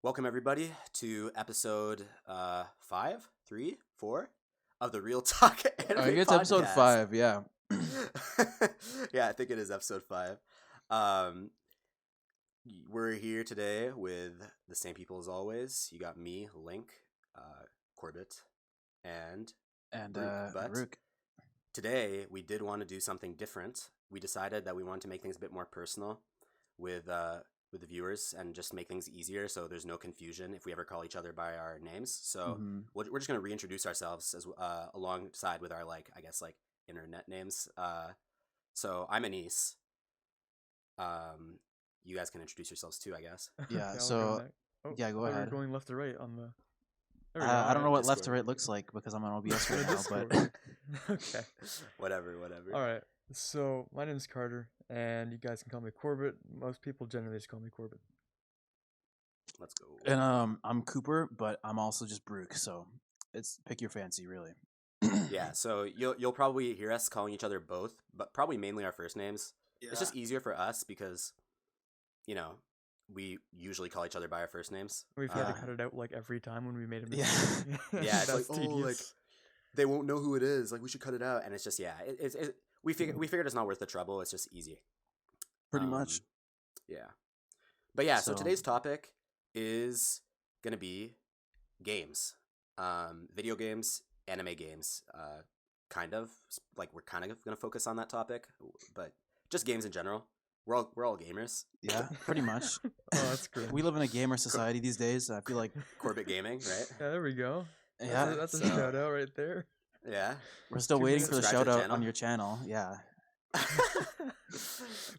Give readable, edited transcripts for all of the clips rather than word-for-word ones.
Welcome everybody to episode 5, 3, 4 of the Real Talk I Anime think it's episode Podcast. 5, yeah. Yeah, I think it is episode 5. Um, we're here today with the same people as always. You got me, Link, Corbett, and And Rook. But Rook. today we did want to do something different. We decided that we wanted to make things a bit more personal with the viewers and just make things easier so there's no confusion if we ever call each other by our names. So we're just going to reintroduce ourselves as alongside with our internet names. So I'm Anise. You guys can introduce yourselves too, I guess. Yeah, I'll so go yeah, go I thought we ahead. were going left to right on the. There we go, I don't alright. know what left to Discord. right looks like because I'm on OBS On right the now, but Discord. Okay. whatever. All right. So my name's Carter, and you guys can call me Corbett. Most people generally just call me Corbett. Let's go. and I'm Cooper, but I'm also just Brook, so it's pick your fancy, really. Yeah, so you'll probably hear us calling each other both, but probably mainly our first names. Yeah. It's just easier for us because, we usually call each other by our first names. We've had to Yeah. cut it out like every time when we made a Yeah. mistake. Yeah, it's like, That's oh, like, tedious. they won't know who it is. Like, we should cut it out. And it's just, we figured it's not worth the trouble. It's just easy. Pretty much. Yeah. But yeah, so So- today's topic is going to be games. Video games, anime games. Kind of. Like, we're kind of going to focus on that topic. But just games in general. We're all gamers. Yeah, pretty much. Oh, that's great. We live in a gamer society these days. I feel like Corbett Gaming, right? Yeah, there we go. yeah, That's a so- shout out right there. Yeah. we're still 2 waiting minutes. for the Subscribe to shout the out channel. on your channel. Yeah.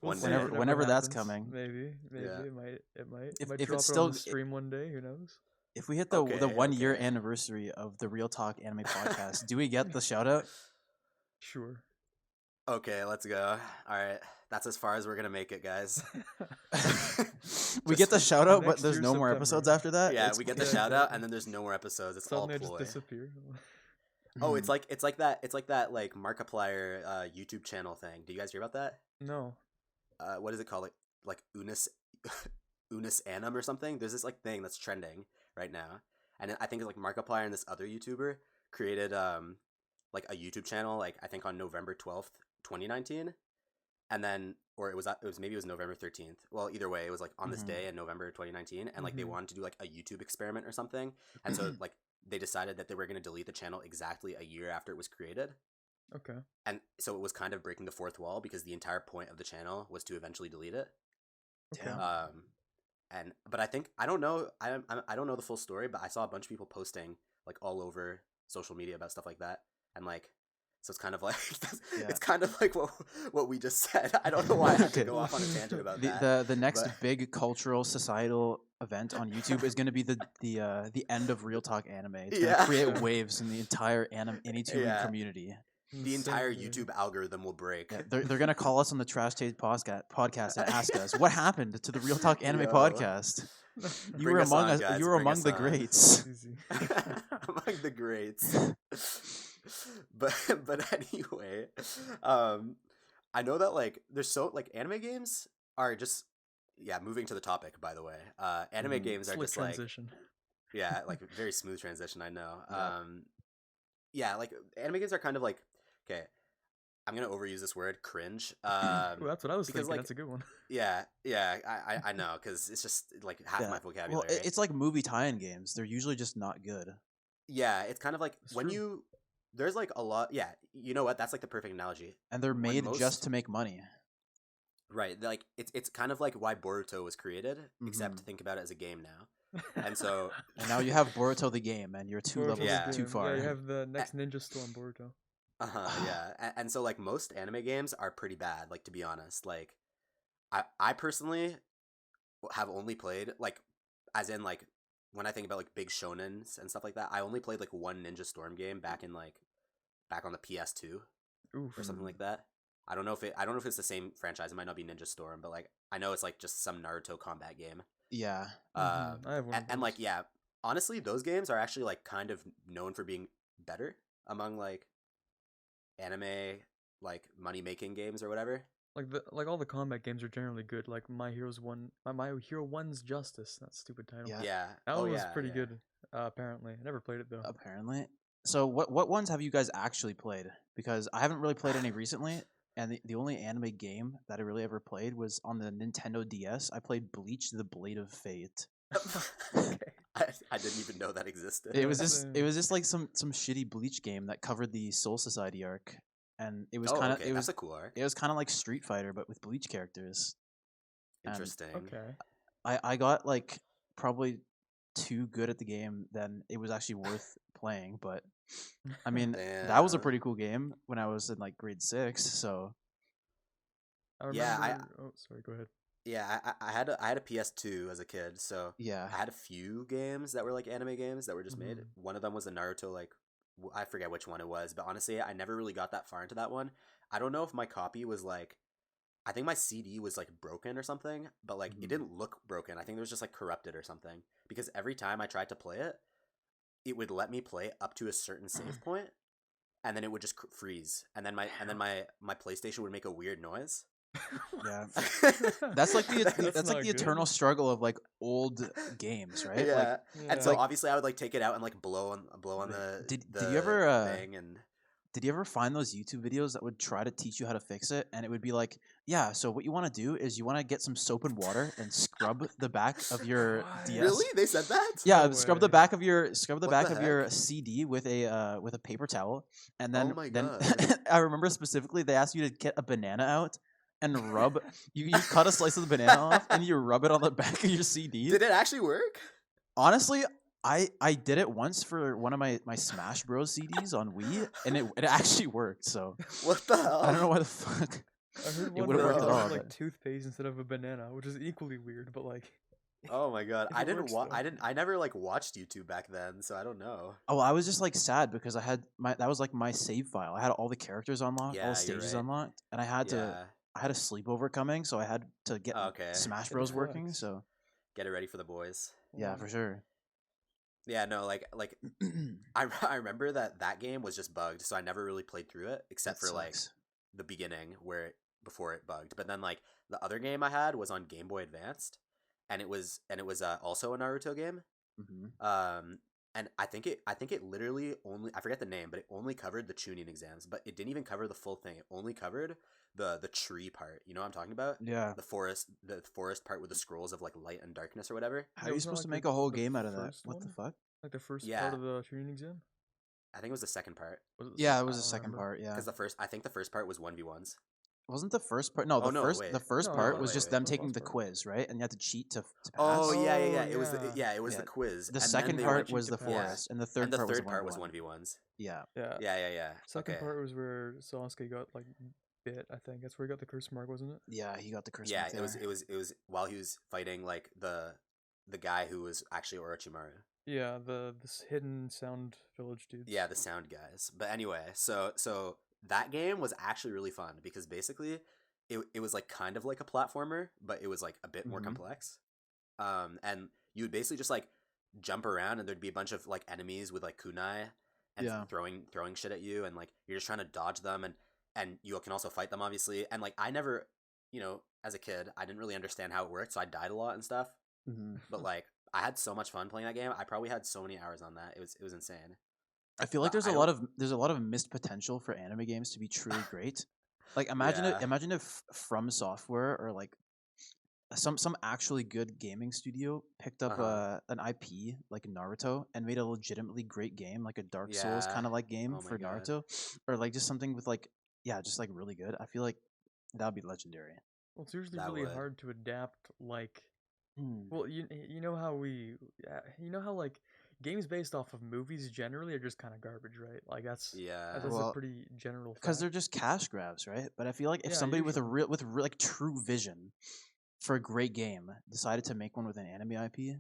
We'll One see. day. It never Whenever that's happens. coming. Maybe Yeah. it might. If Might it's drop it still- on the stream one day. Who knows? If we hit the Okay, 1 year okay. anniversary of the Real Talk Anime Podcast, do we get the shout out? Sure. Okay, let's go. All right. That's as far as we're going to make it, guys. We get the shout out, but next there's year, no more September. episodes after that. Yeah, It's- we get the yeah, shout out exactly. and then there's no more episodes. It's all Suddenly it just ploy. disappeared. Oh, Mhm. it's like that like Markiplier YouTube channel thing. Do you guys hear about that? No. What is it called? Like Unis Unis Annum or something? There's this like thing that's trending right now. And I think it's like Markiplier and this other YouTuber created like a YouTube channel like I think on November 12th, 2019. And then or it was November 13th. Well, either way, it was like on this Mhm. day in November 2019 and like they Mhm. wanted to do like a YouTube experiment or something. And so like they decided that they were going to delete the channel exactly a year after it was created. Okay. And so it was kind of breaking the fourth wall because the entire point of the channel was to eventually delete it. Okay. Damn. But I think I don't know I don't know the full story, but I saw a bunch of people posting like all over social media about stuff like that, and like so it's kind of like Yeah. it's kind of like what we just said. I don't know why I had to Okay. go off on a tangent about The, that. the next but- big cultural societal event on YouTube is going to be the end of Real Talk Anime. It's going to Yeah. create Yeah. waves in the entire Anytuber Yeah. community. The entire Insanity. YouTube algorithm will break. Yeah, they're going to call us on the Trash Taste podcast and ask us what happened to the Real Talk Anime Yo. podcast. You Bring were us among on, us. guys, You were bring among us the on. greats. Easy. Among the greats. but anyway, I know that like there's so like anime games are just moving to the topic by the way. Anime Mhm. games are Slick just like transition. like very smooth transition, I know. Yeah. Like anime games are kind of like okay, I'm going to overuse this word cringe. Well, that's what I was because, thinking. like, That's a good one. Yeah, I know cuz it's just like half Yeah. my Well, vocabulary. it's like movie tie-in games. They're usually just not good. Yeah, it's kind of like It's when true. there's like a lot. Yeah, you know what? That's like the perfect analogy. And they're When made most- just to make money. Right. Like it's kind of like why Boruto was created, except Mhm. think about it as a game now. And so And now you have Boruto the game, and you're two Boruto's levels Yeah. too game. far. Yeah, you have the next Ninja Storm Boruto. yeah, and so like most anime games are pretty bad. Like to be honest, like I personally have only played like as in like when I think about like big shonens and stuff like that, I only played like one Ninja Storm game back on the PS2 Oof. or something like that. I don't know if it's the same franchise. It might not be Ninja Storm, but like I know it's like just some Naruto combat game. Yeah. Mhm. I have one. And like yeah, honestly, those games are actually like kind of known for being better among like anime like money making games or whatever. like all the combat games are generally good. Like My Hero One's Justice. That stupid title. Yeah. Yeah. That Oh one was yeah. pretty yeah. good. Apparently, I never played it though. Apparently. So what ones have you guys actually played? Because I haven't really played any recently, and the only anime game that I really ever played was on the Nintendo DS. I played Bleach: The Blade of Fate. Okay. I didn't even know that existed. It was That's, just like some shitty Bleach game that covered the Soul Society arc, and it was Oh, kind of okay. That's a cool arc. it was kind of like Street Fighter but with Bleach characters. And Interesting. Okay. I got like probably too good at the game than it was actually worth playing. But I mean, that was a Damn. pretty cool game when I was in like grade 6. So I remember. Yeah, Oh, sorry. Go ahead. Yeah, I had a PS2 as a kid, so yeah, I had a few games that were like anime games that were just made. Mhm. One of them was the Naruto, like I forget which one it was, but honestly, I never really got that far into that one. I don't know if my copy was like, I think my CD was like broken or something, but like Mhm. it didn't look broken. I think it was just like corrupted or something. Because every time I tried to play it, it would let me play up to a certain save point, and then it would just freeze, and then my PlayStation would make a weird noise. yeah. That's like the That's that's like not the good. eternal struggle of like old games, right? Yeah. Like, And so Yeah. obviously I would like take it out and like blow on the Did the you ever thing and did you ever find those YouTube videos that would try to teach you how to fix it? And it would be like, yeah, so what you want to do is you want to get some soap and water and scrub the back of your What? DS. Really? They said that? Yeah, No scrub the way. back of What the your heck? CD with a paper towel, and Oh then my then God. I remember specifically they asked you to get a banana out and rub. You cut a slice of the banana off and you rub it on the back of your CD. Did it actually work? Honestly, I did it once for one of my Smash Bros CDs on Wii, and it actually worked. So What the hell? I don't know why the fuck. I heard It one would've that worked at was all, like but- toothpaste instead of a banana, which is equally weird. But like, Oh my God. If I it didn't works, though. I never like watched YouTube back then, so I don't know. Oh, I was just like sad because I had that was like my save file. I had all the characters unlocked, all Yeah, the you're stages right. unlocked, and I had Yeah. a sleepover coming, so I had to get Okay. Smash It Bros working. flex. So Get it ready for the boys. yeah, for sure. Yeah, no, like I remember that game was just bugged, so I never really played through it except That for like sucks. the beginning before it bugged. But then like the other game I had was on Game Boy Advanced, and it was also a Naruto game. Mhm. And I think it literally only, I forget the name, but it only covered the tuning exams, but it didn't even cover the full thing. It only covered the tree part. You know what I'm talking about? Yeah. The forest part with the scrolls of like light and darkness or whatever. How Yeah, are you wasn't it, supposed to like, make the- a whole the game out of that? first What the one? fuck? like the first Yeah. part of the tuning exam. I think it was the second part Was it Yeah, sec- it was I the don't second remember. part. Yeah, because I think the first part was 1v1s. wasn't the first part? No, Oh, no, wait. the first No, part no, was wait, just wait. them That was taking last the part. quiz, right? And you had to cheat to pass. Oh yeah, yeah, yeah. Oh, It was yeah. it was Yeah. the quiz. The and then second they part went- was the cheat to pass. forest, and the and third the part third part was 1v1. 1v1s. Yeah. Yeah. Yeah. Second Okay. part was where Sasuke got like bit. I think that's where he got the curse mark, wasn't it? Yeah, he got the curse. Yeah, mark it was there. it was while he was fighting like the guy who was actually Orochimaru. Yeah, this hidden sound village dudes. Yeah, the sound guys. But anyway, so that game was actually really fun because basically it was like kind of like a platformer, but it was like a bit more Mhm. complex. And you would basically just like jump around and there'd be a bunch of like enemies with like kunai and Yeah. throwing shit at you, and like you're just trying to dodge them, and you can also fight them obviously. And like I never, as a kid, I didn't really understand how it worked, so I died a lot and stuff. Mhm. But like I had so much fun playing that game. I probably had so many hours on that. It was insane. I feel like But there's I a lot of missed potential for anime games to be truly great. Like imagine Yeah. imagine if From Software or like some actually good gaming studio picked up Uh-huh. an IP like Naruto and made a legitimately great game, like a Dark Souls Yeah. kind of like game Oh my for God. Naruto, or like just something with like just like really good. I feel like that would be legendary. Well, it's usually That really would. hard to adapt. Like, Hmm. well, you know how you know how like games based off of movies generally are just kind of garbage, right? Like that's Yeah. that's Well, a pretty general Because fact. they're just cash grabs, right? But I feel like if Yeah, somebody with a usually. real like true vision for a great game decided to make one with an anime IP,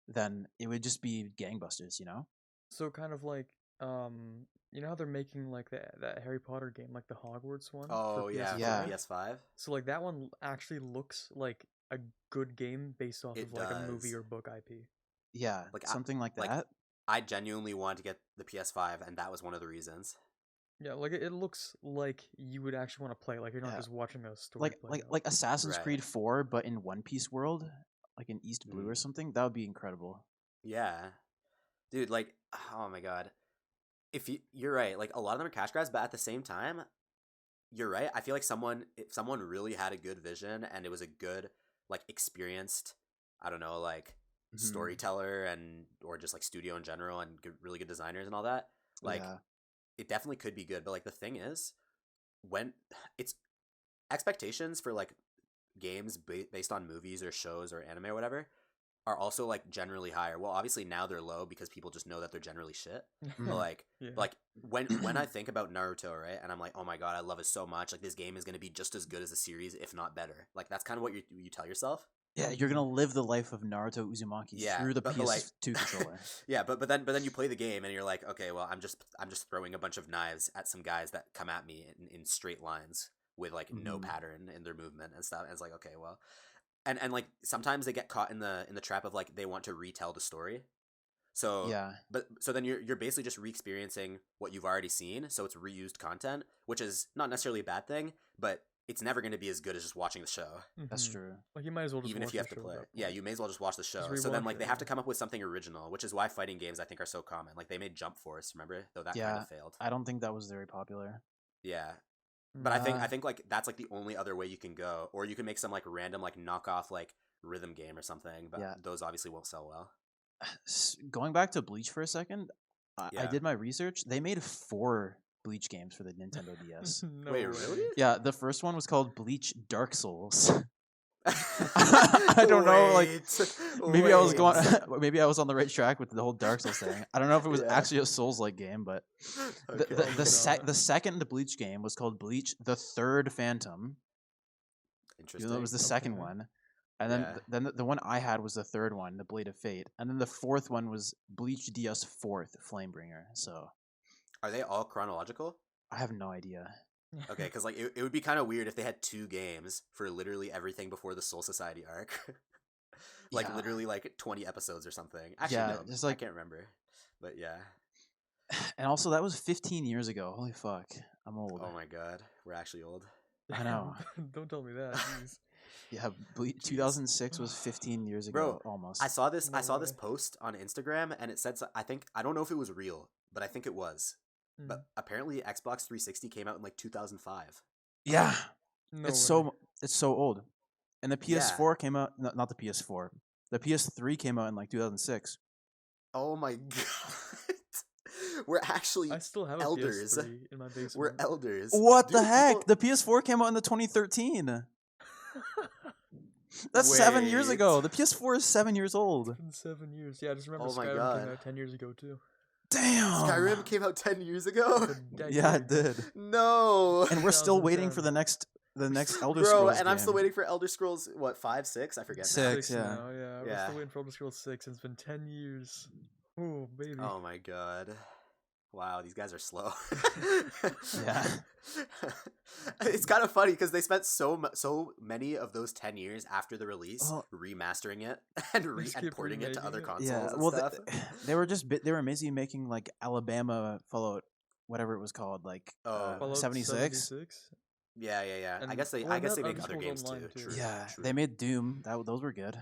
then it would just be gangbusters, you know? So kind of like you know how they're making like that Harry Potter game, like the Hogwarts one Oh for yeah, PS5? Yeah. for PS5. So like that one actually looks like a good game based off It of like a movie does. or book IP. Yeah, Like something like like that. I genuinely wanted to get the PS5, and that was one of the reasons. Yeah, like it looks like you would actually want to play. Like you're not Yeah. just watching a story Like play like out. like Assassin's Right. Creed 4, but in One Piece world, like in East Blue or Mm. something. That would be incredible. Yeah, dude. Like, oh my god. If you're right, like a lot of them are cash grabs, but at the same time, you're right. I feel like if someone really had a good vision and it was a good, like, experienced, I don't know, like, Mhm. storyteller or just like studio in general and really good designers and all that, like, Yeah. it definitely could be good. But like the thing is, when it's expectations for like games based on movies or shows or anime or whatever are also like generally higher. Well, obviously now they're low because people just know that they're generally shit. But Mhm. like, Yeah. like when I think about Naruto, right, and I'm like, oh my god, I love it so much. Like this game is gonna be just as good as the series, if not better. Like that's kind of what you tell yourself. Yeah, you're gonna live the life of Naruto Uzumaki Yeah, through the but like, PS2 controller. yeah, but then you play the game and you're like, okay, well, I'm just throwing a bunch of knives at some guys that come at me in straight lines with like no Mhm. pattern in their movement and stuff. And it's like, okay, well, and like sometimes they get caught in the trap of like they want to retell the story. So Yeah. but so then you're basically just re-experiencing what you've already seen. So it's reused content, which is not necessarily a bad thing, but it's never going to be as good as just watching the show. That's Mhm. true. Like you might as well just Even watch if you have the to show at play. that Yeah, point. you may as well just watch the show. Just So then rewatch like it, they have to yeah. come up with something original, which is why fighting games I think are so common. Like they made Jump Force, remember? Though that kind Yeah. of failed. I don't think that was very popular. Yeah. But I Uh, think like that's like the only other way you can go, or you can make some like random like knockoff like rhythm game or something. But Yeah. those obviously won't sell well. Going back to Bleach for a second, I Yeah. did my research. They made 4 Bleach games for the Nintendo DS. No Wait, way. really? Yeah, the first one was called Bleach Dark Souls. I don't know, like, maybe I was Wait. going maybe I was on the right track with the whole Dark Souls thing. I don't know if it was Yeah. actually a Souls-like game, but Okay. the second Bleach game was called Bleach the Third Phantom, Interesting. even though it was the second Okay. one. And then Yeah. then the one I had was the third one, the Blade of Fate. And then the fourth one was Bleach DS Fourth Flamebringer. So Are they all chronological? I have no idea. Okay, because like it would be kind of weird if they had 2 games for literally everything before the Soul Society arc. Like Yeah. literally like 20 episodes or something. Actually, Yeah, no, just I like- can't remember. But yeah. And also that was 15 years ago. Holy fuck. I'm old. Oh my god, we're actually old. I know. Don't tell me that. Jeez. Yeah, 2006 was 15 years Bro, ago almost. I saw this. I No saw this way. post on Instagram, and it said. I don't know if it was real, but I think it was. Mm. But apparently, Xbox 360 came out in like 2005. Yeah. No it's way. it's so old. And the Yeah. PS4 came out not the PS4. The PS3 came out in like 2006. Oh my god, we're actually I still have a elders. PS3 in my basement. We're elders. What the Dude, heck? people- The PS4 came out in the 2013. That's 7 years ago. Wait. The PS4 is 7 years old. It's been 7 years. Yeah, I just remember Oh my Skyrim God. came out 10 years ago too. Damn. Skyrim came out 10 years ago. A decade Yeah, it ago. did. No. And we're still waiting for 2010. the next Elder Bro, Scrolls and I'm still game. waiting for Elder Scrolls. What 5, 6? I forget. now. 6. yeah. Now, yeah. We're Yeah. still waiting for Elder Scrolls 6. It's been 10 years. Oh, baby. Oh my god. Wow, these guys are slow. Yeah. It's kind of funny because they spent so many of those 10 years after the release Well- remastering it and, just and keep porting it to remaking other it. consoles Yeah. and Well, stuff. they were just they were busy making like Alabama Fallout, whatever it was called, like Oh. Fallout 76. 76? Yeah. I And guess they well, they not make Elder other Scrolls games too. Online, too. True, Yeah, true. they made Doom. Those were good.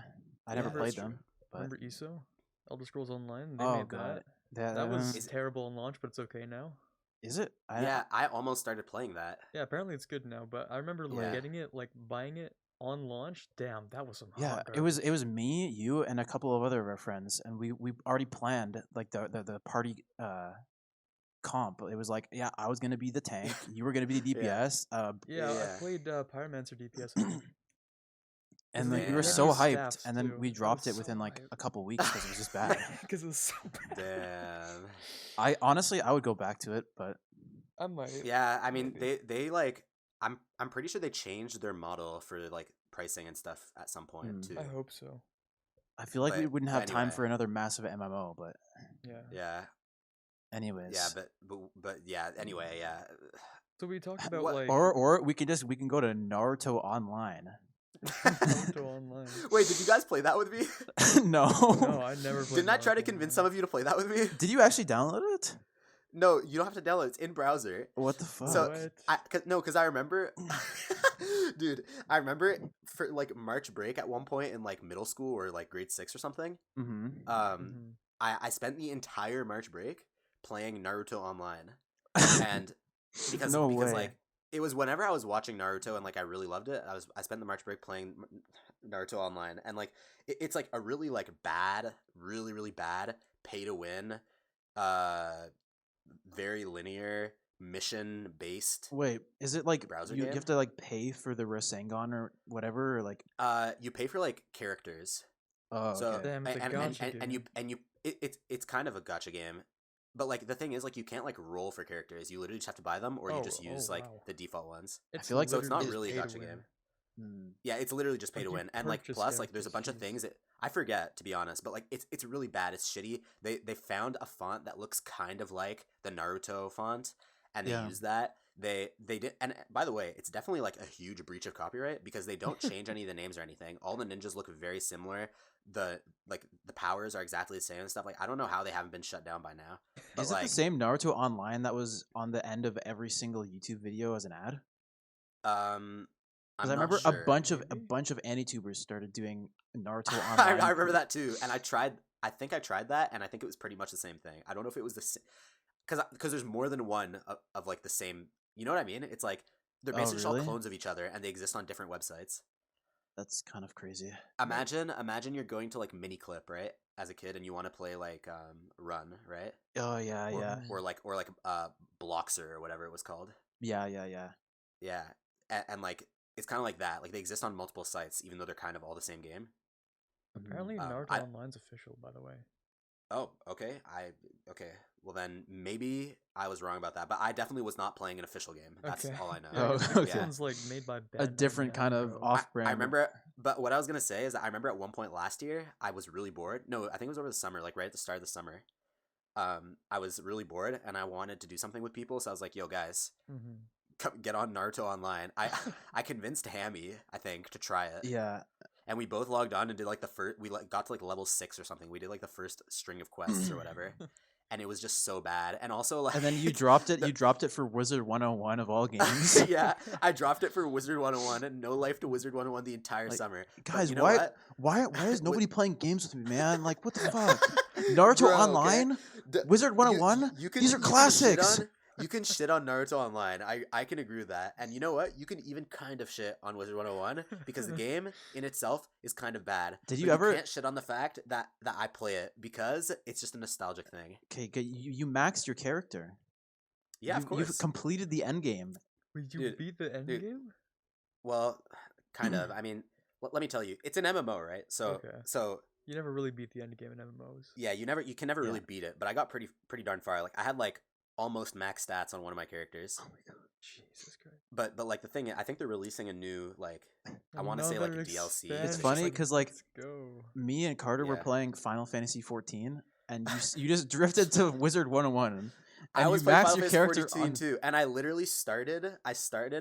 I Yeah, never that's played true. them. But Remember ESO? Elder Scrolls Online? They oh made god, that was Is it- terrible in launch, but it's okay now. is it? Yeah, I almost started playing that. Yeah, apparently it's good now, but I remember like Yeah. getting it, like buying it on launch. Damn, that was some Yeah, hot it was me, you, and a couple of other of our friends, and we already planned like the party comp. It was like, yeah, I was gonna be the tank, you were gonna be the Yeah. DPS, Yeah, Yeah. I played Pyromancer DPS. I think. and they like, we had were so these hyped, staffs, and then too. we I was dropped it so within like hyped. a couple weeks because it was just bad. Because it was so bad. Damn. I honestly I would go back to it, but I might. Yeah, I mean Maybe. they like I'm pretty sure they changed their model for like pricing and stuff at some point Mm. too. I hope so. I feel like we But wouldn't have time anyway. for another massive MMO. But Yeah. Yeah. anyways, Yeah, but yeah, anyway, yeah. So we talked about What- like or we can go to Naruto Online. Naruto Online. Wait, did you guys play that with me? No. No, I never played. Didn't I try to Naruto convince Online. some of you to play that with me? Did you actually download it? No, you don't have to download. It's in browser. What the fuck? So What? because I remember, dude, I remember for like March break at one point in like middle school or like grade 6 or something. Mm-hmm. Mhm. I spent the entire March break playing Naruto Online, and because No because way. like it was whenever I was watching Naruto and like I really loved it. I spent the March break playing Naruto Online, and like it's like a really like bad, really bad pay to win, uh, very linear mission based Wait, is it like browser you game. have to like pay for the Rasengan or whatever? Or like, You pay for like characters. oh, So okay. Damn, it's a and gacha and you game. it's kind of a gotcha game, but like the thing is like you can't like roll for characters. You literally just have to buy them, or you just use like wow. the default ones. It's feel like So it's not literally really a just gotcha pay to game. win. Hmm. Yeah, it's literally just pay Like, to you win, and like purchase plus like there's a characters, bunch of jeez. things that I forget to be honest, but like it's really bad. It's shitty. They found a font that looks kind of like the Naruto font, and they Yeah. use that. They did, and by the way, it's definitely like a huge breach of copyright because they don't change any of the names or anything. All the ninjas look very similar. The powers are exactly the same and stuff. Like I don't know how they haven't been shut down by now. But Is it the same Naruto Online that was on the end of every single YouTube video as an ad? I'm Because I not remember sure. a Maybe? bunch of AniTubers started doing Naruto I Online. remember that too, and I think I tried that, and I think it was pretty much the same thing. I don't know if it was the same, because there's more than one of like the same. You know what I mean? It's like they're Oh, basically just all really? clones of each other, and they exist on different websites. That's kind of crazy. Imagine you're going to like Miniclip, right, as a kid, and you want to play like Run, right, Oh yeah, or yeah, or like Bloxer or whatever it was called. yeah. Yeah, and like it's kind of like that. Like they exist on multiple sites, even though they're kind of all the same game. Apparently, Naruto I Online's official, by the way. Oh, okay. Okay. Well, then maybe I was wrong about that, but I definitely was not playing an official game. That's Okay. all I know. Yeah, 'cause I Oh, think this okay. one's like made by A Batman different kind of Namco. off-brand. I remember, but what I was gonna say is that I remember at one point last year I was really bored. No, I think it was over the summer, like right at the start of the summer. I was really bored and I wanted to do something with people, so I was like, "Yo, guys, Mhm. come get on Naruto Online." I convinced Hammy, I think, to try it, Yeah, and we both logged on and did like the first. We like got to like level 6 or something. We did like the first string of quests or whatever. And it was just so bad. And also like and then you dropped it. You dropped it for Wizard 101 of all games. yeah, I dropped it for Wizard 101 and no life to Wizard 101 the entire Like, summer. But Guys, you know why what? why is nobody playing games with me, man? Like, what the fuck? Naruto Bro, okay? Online, D- Wizard 101. you can, These are you can shit classics. you can shit on Naruto Online. I can agree with that. And you know what? You can even kind of shit on Wizard 101 because the game in itself is kind of bad. Did But you ever- can't shit on the fact that I play it because it's just a nostalgic thing. Okay, good. You maxed your character. Yeah, of course. You've completed the end game. Wait, you Dude, beat the end dude. game? Well, kind of. I mean, let me tell you. It's an MMO, right? So Okay. so You never really beat the end game in MMOs. yeah, you can never really Yeah. beat it, but I got pretty darn far. Like I had like almost max stats on one of my characters. Oh my god. Jesus Christ. But like the thing, I think they're releasing a new like I want to say like a Another DLC. It's expansion. funny because like Let's go. me and Carter were Yeah. playing Final Fantasy 14, and you just drifted to Wizard 101. I And was you playing maxed Final your Fantasy character 14 on. too, and I literally started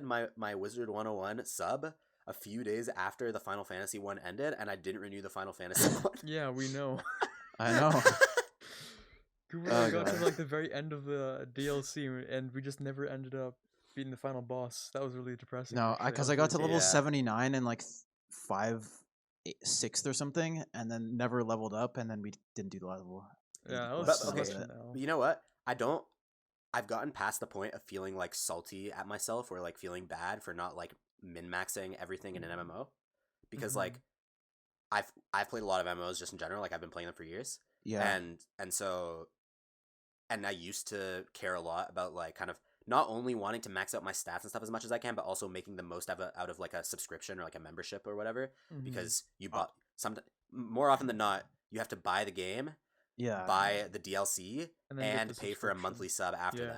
my Wizard 101 sub a few days after the Final Fantasy one ended, and I didn't renew the Final Fantasy one. Yeah, we know. I know. We Oh, got God. to like the very end of the DLC, and we just never ended up beating the final boss. That was really depressing. No, actually. because That I got to was level Yeah. 79 in like 6th or something, and then never leveled up, and then we didn't do the level. Yeah, that But, was But, such okay, an it. L. But you know what? I've gotten past the point of feeling like salty at myself or like feeling bad for not like min-maxing everything in an MMO. Because Mhm. like I've played a lot of MMOs just in general, like I've been playing them for years. Yeah. And I used to care a lot about like kind of not only wanting to max out my stats and stuff as much as I can, but also making the most out of like a subscription or like a membership or whatever. Mhm. Because you bought more often than not, you have to buy the game, Yeah. buy the DLC, And then get and the pay for a subscription. monthly sub after Yeah.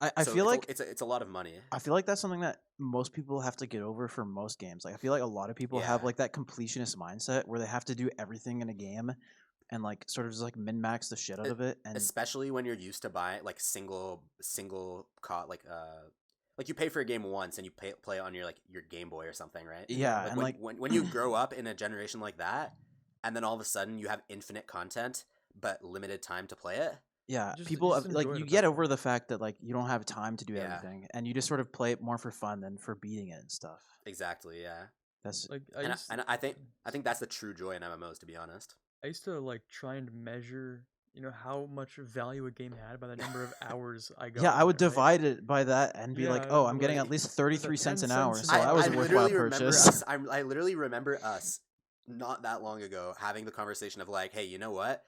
that. I So feel like it's a lot of money. I feel like that's something that most people have to get over for most games. Like I feel like a lot of people have Yeah. like that completionist mindset where they have to do everything in a game and like sort of just like min max the shit out of it. And Especially when you're used to buy like single like you pay for a game once and you play it on your Game Boy or something, right? yeah, Like and when, like when you grow up in a generation like that, and then all of a sudden you have infinite content but limited time to play it, Yeah, Just people like enjoy it you at get that over point. the fact that like you don't have time to do Yeah. everything, and you just sort of play it more for fun than for beating it and stuff. Exactly. Yeah. That's Like I And used and I think that's the true joy in MMOs, to be honest. I used to like try and measure, how much value a game had by the number of hours I got yeah. I in would it, right? divide it by that and be like, Yeah, oh, I'd I'm be getting like, at least with a 33 cents 10 an hour, cents so an that was I a hour. worthwhile literally remember purchase. us. I literally remember us not that long ago having the conversation of like, hey, you know what?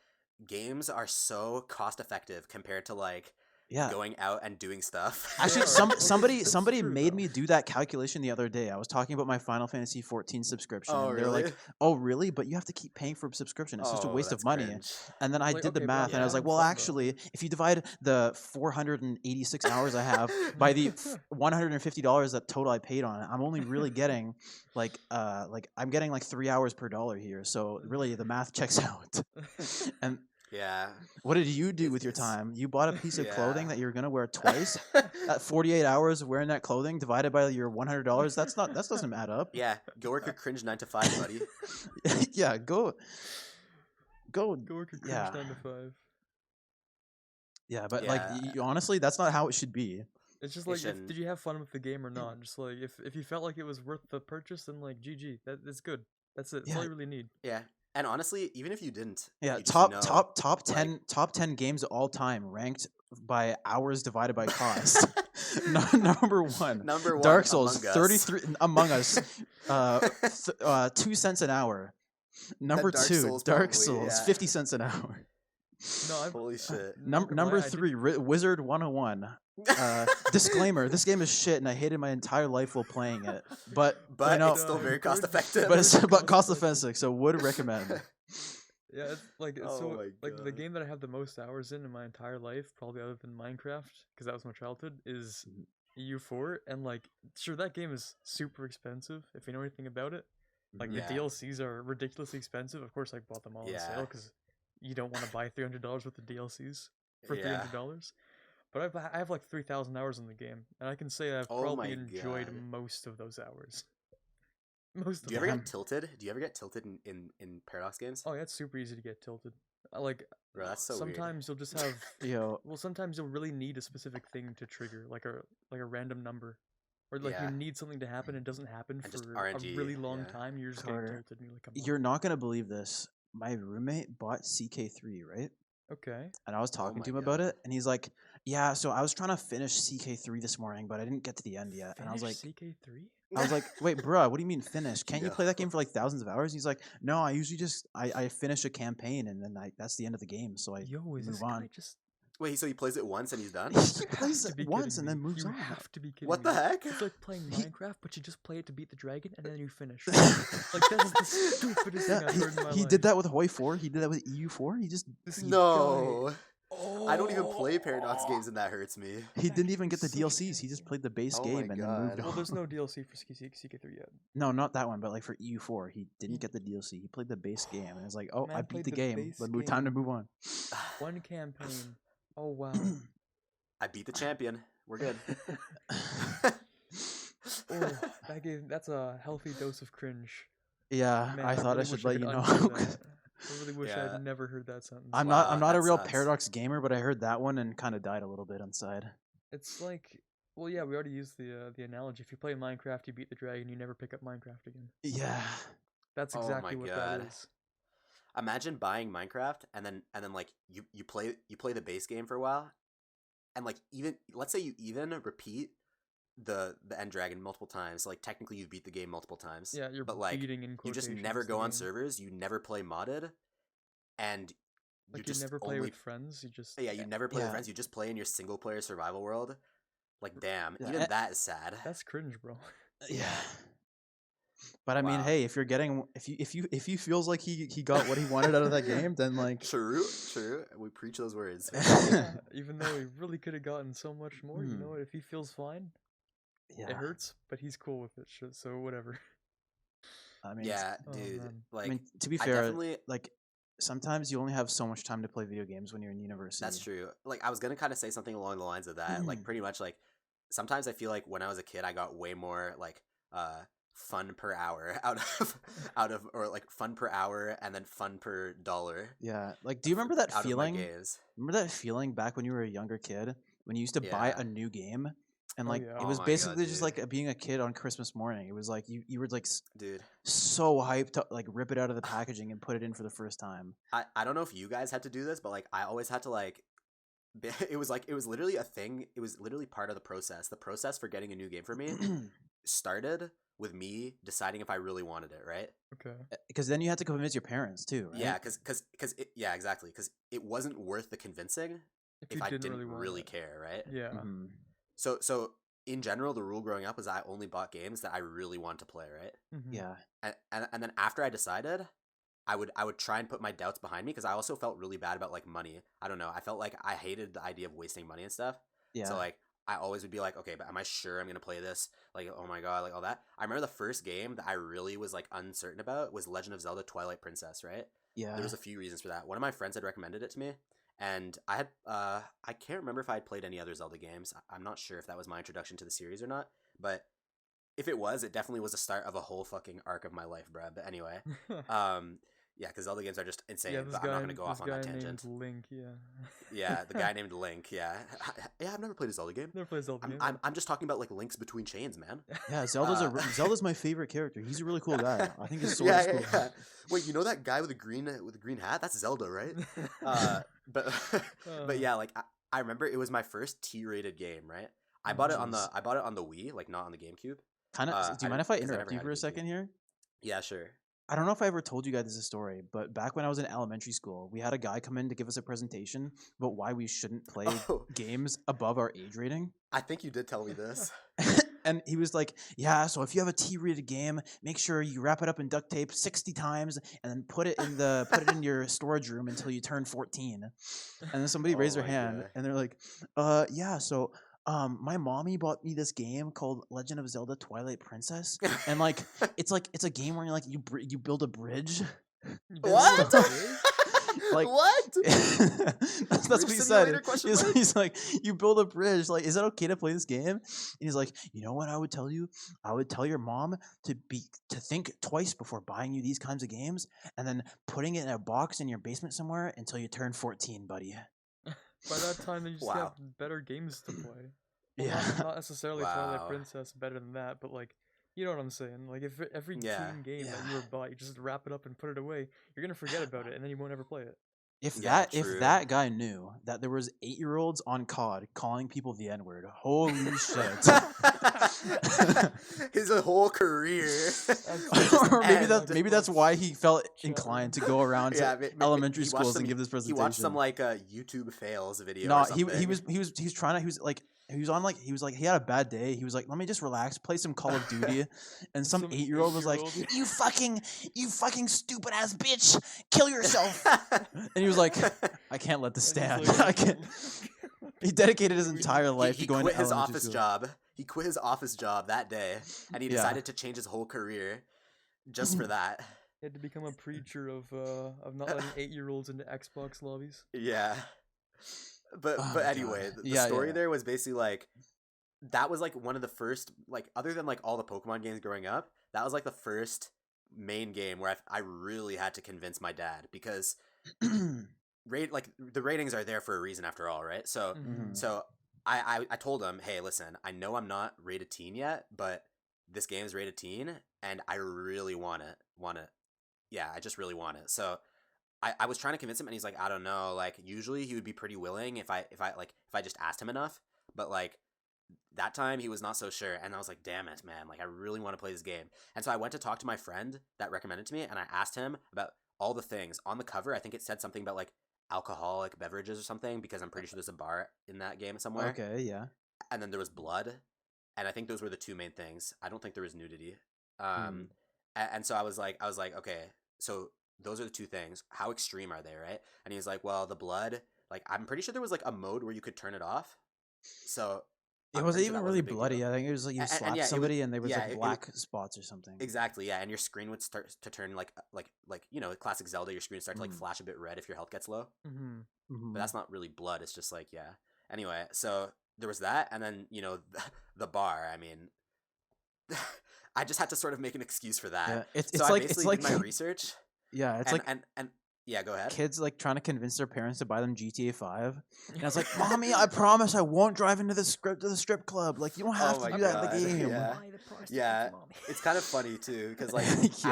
Games are so cost effective compared to like Yeah. going out and doing stuff. Actually, are, right? Well, that's somebody true, made though. me do that calculation the other day. I was talking about my Final Fantasy 14 subscription, Oh, and they're like, really? "Oh, really? But you have to keep paying for a subscription. It's just a Oh, waste of that's money." cringe. And then I Like, did the okay, but math, and I was like, having "Well, fun, though. actually, if you divide the 486 hours I have by the $150 that total I paid on it, I'm only really getting like I'm getting like 3 hours per dollar here. So really, the math checks out." And Yeah. what did you do with your It's- time? You bought a piece of clothing Yeah. that you were gonna wear twice. At 48 hours wearing that clothing divided by your $100, that doesn't add up. Yeah. Go work a cringe 9 to 5, buddy. Yeah, go. Go work a cringe Yeah. 9 to 5. Yeah, but Yeah. honestly, that's not how it should be. It's just It like, shouldn't. did you have fun with the game or not? Just like, if you felt like it was worth the purchase, then like, GG, that's good. That's it. That's all Yeah. you really need. Yeah. And honestly, even if you didn't, Yeah, you just top know, top 10 like- top 10 games of all time ranked by hours divided by cost. Number 1. Number one, Dark Souls, Among Us. 33 Among Us, 2 cents an hour. Number Dark 2, Souls Dark probably, Souls, yeah. 50 cents an hour. No, I've, Holy shit. not gonna Number lie, I did- 3, Wizard 101. Disclaimer: this game is shit, and I hated my entire life while playing it. But But you know, it's still very Bird- cost effective. but it's Very but cost cost-effective. offensive, so would recommend. Yeah, it's like Oh so. my Like the God. game that I have the most hours in my entire life, probably other than Minecraft, because that was my childhood, is EU4. And like, sure, that game is super expensive if you know anything about it. Like Yeah. the DLCs are ridiculously expensive. Of course, I bought them all on sale Yeah. because you don't want to buy $300 worth of DLCs for Yeah. $300. But I have like 3,000 hours in the game, and I can say I've Oh probably my enjoyed God. most of those hours. Most of Do you ever them. get tilted? Do you ever get tilted in Paradox games? Oh yeah, it's super easy to get tilted. Like Bro, that's so weird. sometimes you'll just have Yo, well, sometimes you'll really need a specific thing to trigger, like a random number, or like Yeah. you need something to happen. It doesn't happen And just for RNG, a really long yeah. time. You're just Carter, getting tilted. And you're like, "Come on." you're not gonna believe this. My roommate bought CK3, right? Okay. And I was talking my to him about God. it, and he's like, "Yeah, so I was trying to finish CK3 this morning, but I didn't get to the end yet." And I was like, CK3. "Wait, bruh, what do you mean finish? Can't you play that No. game for like thousands of hours?" And he's like, "No, I usually just I finish a campaign, and then that's the end of the game, so I Yo, is this move guy on." just? Wait, so he plays it once and he's done? He You have plays to it be once kidding and then me. moves You on. have to be kidding What me. the heck? It's like playing He- Minecraft, but you just play it to beat the dragon, and then you finish. Like that is the stupidest thing Yeah, I've heard in my he life. did that with Hoi 4. He did that with EU4. He just This guy- No. I don't even play Paradox Oh. games, and that hurts me. he didn't even get the Such DLCs. He just played the base Oh my game and then moved God. on. Well, there's no DLC for CK3 yet. No, not that one, but like for EU4, he didn't get the DLC. He played the base game, and it's like, oh, Man I beat played the the game, base but time to game. move on. One campaign. Oh wow. I beat the champion. We're good. Oh, that's a healthy dose of cringe. Yeah, Man, I thought I really should wish let you could know. undo that. I really wish Yeah. I'd never heard that sentence. I'm Wow, not a that real sucks. Paradox gamer, but I heard that one and kind of died a little bit inside. It's like, well, yeah, we already used the analogy. If you play Minecraft, you beat the dragon, you never pick up Minecraft again. Yeah, That's Oh exactly my what God. that is. Imagine buying Minecraft and then like you play the base game for a while, and like even let's say you even repeat the end dragon multiple times. Like technically you beat the game multiple times. Yeah, you're but like beating in you just quotations never the go on game. servers. You never play modded, and you Like just you never play only with friends. You just yeah you never play with Yeah. friends. You just play in your single player survival world. Like damn, Yeah, even and- that is sad. That's cringe, bro. yeah. But I mean, Wow. hey, if you're getting if he feels like he got what he wanted out of that game, then like True. We preach those words. Yeah, even though he really could have gotten so much more, you Hmm. know what? If he feels fine, yeah, it hurts, but he's cool with it. So whatever. I mean, Yeah, Oh, dude. man. Like I mean, to be I fair, definitely like sometimes you only have so much time to play video games when you're in university. That's true. Like I was gonna kind of say something along the lines of that. Like pretty much like sometimes I feel like when I was a kid I got way more like fun per hour or like fun per hour and then fun per dollar. Yeah, like, do you remember that out of my feeling? games. Remember that feeling back when you were a younger kid when you used to buy Yeah. a new game and Oh, like yeah. it Oh was my God, basically just dude. like being a kid on Christmas morning. It was like you were like Dude, so hyped to like rip it out of the packaging and put it in for the first time. I don't know if you guys had to do this, but like I always had to like it was literally a thing. It was literally part of the process. The process for getting a new game for me started with me deciding if I really wanted it, right? Okay. Because then you had to convince your parents too, right? Yeah, cuz yeah, exactly, cuz it wasn't worth the convincing If if you I didn't didn't really want really it. care, right? Yeah. Mhm. So in general, the rule growing up was I only bought games that I really want to play, right? Mhm. Yeah. And then after I decided, I would try and put my doubts behind me because I also felt really bad about like money. I don't know. I felt like I hated the idea of wasting money and stuff. Yeah. So like I always would be like, okay, but am I sure I'm gonna play this? Like, oh my god, like all that. I remember the first game that I really was like uncertain about was Legend of Zelda Twilight Princess, right? Yeah. There was a few reasons for that. One of my friends had recommended it to me, and I can't remember if I had played any other Zelda games. I'm not sure if that was my introduction to the series or not, but if it was, it definitely was the start of a whole fucking arc of my life, bruh. But anyway, yeah, because Zelda games are just insane. yeah, this But guy, I'm not gonna go off on that named tangent. Link. Yeah. Yeah, the guy named Link. Yeah, yeah, I've never played a Zelda game. Never played Zelda. I'm just talking about like links between chains, man. Yeah, Zelda's Uh, Zelda's my favorite character. He's a really cool guy. I think his sword Yeah, is yeah, cool. yeah. Wait, you know that guy with the green hat? That's Zelda, right? But but yeah, like I remember it was my first T-rated game, right? I Oh, bought it on the Wii, like not on the GameCube. Kind of. Do you I mind if I 'cause I never interrupt you had a for a GameCube. second here? Yeah, sure. I don't know if I ever told you guys this story, but back when I was in elementary school, we had a guy come in to give us a presentation about why we shouldn't play Oh, games above our age rating. I think you did tell me this. And he was like, "Yeah, so if you have a T-rated game, make sure you wrap it up in duct tape 60 times and then put it in your storage room until you turn 14." And then somebody raised Oh their my hand God. and they're like, yeah, so my mommy bought me this game called Legend of Zelda Twilight Princess, and like it's a game where you build a bridge." What? Like- What? that's what he Simulator, said. question He's, mark? he's like, you build a bridge. Like, is that okay to play this game? And he's like, you know what I would tell you? I would tell your mom to think twice before buying you these kinds of games, and then putting it in a box in your basement somewhere until you turn 14, buddy. By that time, you just Wow. have better games to play. Well, Yeah. not necessarily Twilight Wow. Princess better than that, but like, you know what I'm saying. Like, if every Yeah, teen game that yeah. you were bought, you just wrap it up and put it away, you're gonna forget about it, and then you won't ever play it. If Yeah, if true. that guy knew that there was 8-year-olds on COD calling people the N-word, holy shit. His whole career. Or maybe And- maybe that's why he felt Shut inclined to go around to Yeah, elementary he watched schools some- and give this He presentation. watched some like YouTube fails video. No, or he something. was trying to he was like he had a bad day. He was like, let me just relax, play some Call of Duty, and some Some 8-year-old was like, 8-year-old. you fucking stupid ass bitch, kill yourself. And he was like, I can't let this stand. And he's like, I can't. He dedicated his entire He- life he to going quit to his elementary office school. job. He quit his office job that day, and he Yeah. decided to change his whole career just for that. He had to become a preacher of not letting 8-year-olds into Xbox lobbies. Yeah. But Oh but my anyway, God. the Yeah, story yeah. there was basically like that was like one of the first, like, other than like all the Pokemon games growing up, that was like the first main game where I really had to convince my dad, because like the ratings are there for a reason after all, right? So Mhm. so I told him, hey, listen, I know I'm not rated teen yet, but this game is rated teen, and I really want it. Yeah, I just really want it. So I was trying to convince him, and he's like, I don't know. Like, usually he would be pretty willing if I just asked him enough, but like that time he was not so sure, and I was like, damn it, man, like I really want to play this game. And so I went to talk to my friend that recommended it to me, and I asked him about all the things on the cover. I think it said something about like alcoholic beverages or something, because I'm pretty sure there's a bar in that game somewhere. Okay, yeah. And then there was blood, and I think those were the two main things. I don't think there was nudity. And so I was like, okay, so those are the two things. How extreme are they, right? And he was like, well, the blood, like, I'm pretty sure there was like a mode where you could turn it off. So It I'm wasn't pretty sure even that really a big bloody. deal. I think it was like you And slapped yeah, it was- somebody and there was yeah, like it- black spots or something. Exactly, yeah, and your screen would start to turn like classic Zelda. Your screen would start to like Mm. flash a bit red if your health gets low. Mm-hmm. Mhm. But that's not really blood. It's just like, yeah. Anyway, so there was that, and then the bar. I mean, I just had to sort of make an excuse for that. Yeah, it's So it's I like basically it's did my like research, yeah, it's and like and yeah, go ahead. kids like trying to convince their parents to buy them GTA 5. And I was like, "Mommy, I promise I won't drive into the strip club. Like you don't have Oh to my do that in the god, game." yeah, Buy the prostitute yeah. for mommy. It's kind of funny too, because like Yeah.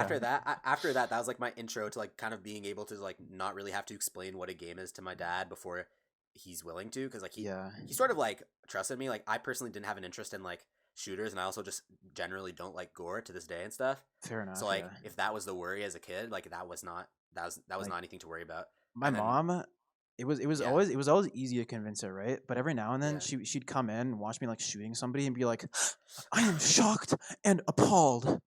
after that, that was like my intro to like kind of being able to like not really have to explain what a game is to my dad before he's willing to, because like Yeah. he sort of like trusted me. Like I personally didn't have an interest in like shooters, and I also just generally don't like gore to this day and stuff. Fair enough. So like yeah. if that was the worry as a kid, like that was Like, not anything to worry about. My And then mom, yeah, it was always easy to convince her, right? But every now and then yeah. she'd come in and watch me like shooting somebody and be like, "I am shocked and appalled."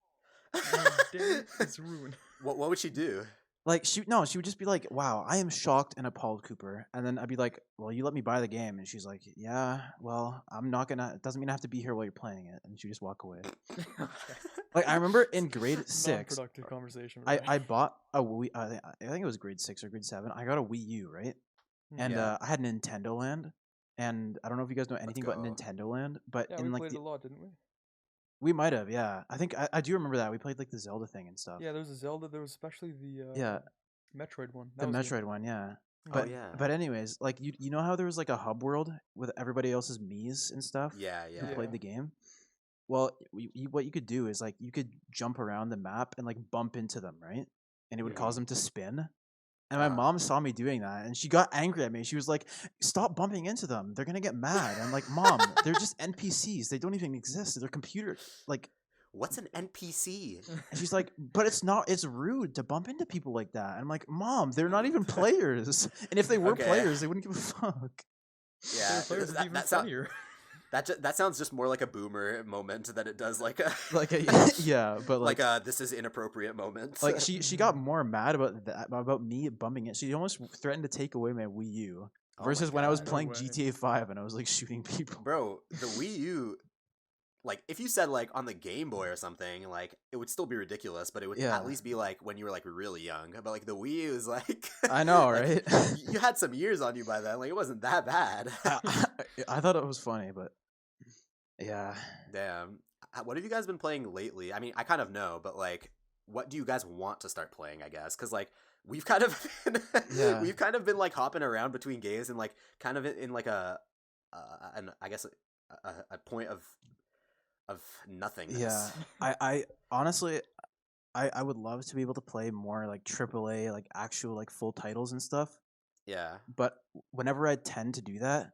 How dare it's ruined. What would she do? Like she would just be like, "Wow, I am shocked and appalled, Cooper." And then I'd be like, "Well, you let me buy the game." And she's like, "Yeah, well, I'm not gonna. It doesn't mean I have to be here while you're playing it." And she just walk away. Okay. Like I remember in grade 6, Non-productive conversation. I bought a Wii. I think it was grade 6 or grade 7. I got a Wii U, right? And Yeah. I had Nintendo Land, and I don't know if you guys know anything about go. Nintendo Land, but Yeah, in we like played a lot, didn't we? we might have, yeah. I think I do remember that we played like the Zelda thing and stuff. Yeah, there was a Zelda. There was especially the Yeah, Metroid one. the That was good. Metroid one, yeah. Oh But yeah. but anyways, like you know how there was like a hub world with everybody else's Mii's and stuff Yeah, who yeah. played Yeah. the game. Well, what you could do is like you could jump around the map and like bump into them, right? And it would cause Mhm. them to spin. And my Uh-huh. mom saw me doing that, and she got angry at me. She was like, "Stop bumping into them. They're gonna get mad." I'm like, "Mom, they're just NPCs. They don't even exist. They're computer like." What's an NPC? And she's like, "But it's not. It's rude to bump into people like that." And I'm like, "Mom, they're not even players. And if they were Okay. players, they wouldn't give a fuck." Yeah, Their players would be even funnier. that sounds just more like a boomer moment than it does like a Like, yeah, but like like, a this is inappropriate moment. like she got more mad about me bumping it. She almost threatened to take away my Wii U. Oh my Versus when I was God. No playing way. GTA 5 and I was like shooting people. Bro, the Wii U, like if you said like on the Game Boy or something, like it would still be ridiculous, but it would Yeah. at least be like when you were like really young. But like the Wii U is like I know, like, right? you had some years on you by then. Like it wasn't that bad. I thought it was funny, but yeah. Damn. What have you guys been playing lately? I mean, I kind of know, but like, what do you guys want to start playing? I guess because like we've kind of been, Yeah. we've kind of been like hopping around between games and like kind of in like an I guess a point of nothingness. Yeah. I honestly I would love to be able to play more like AAA, like actual like full titles and stuff. Yeah. But whenever I tend to do that,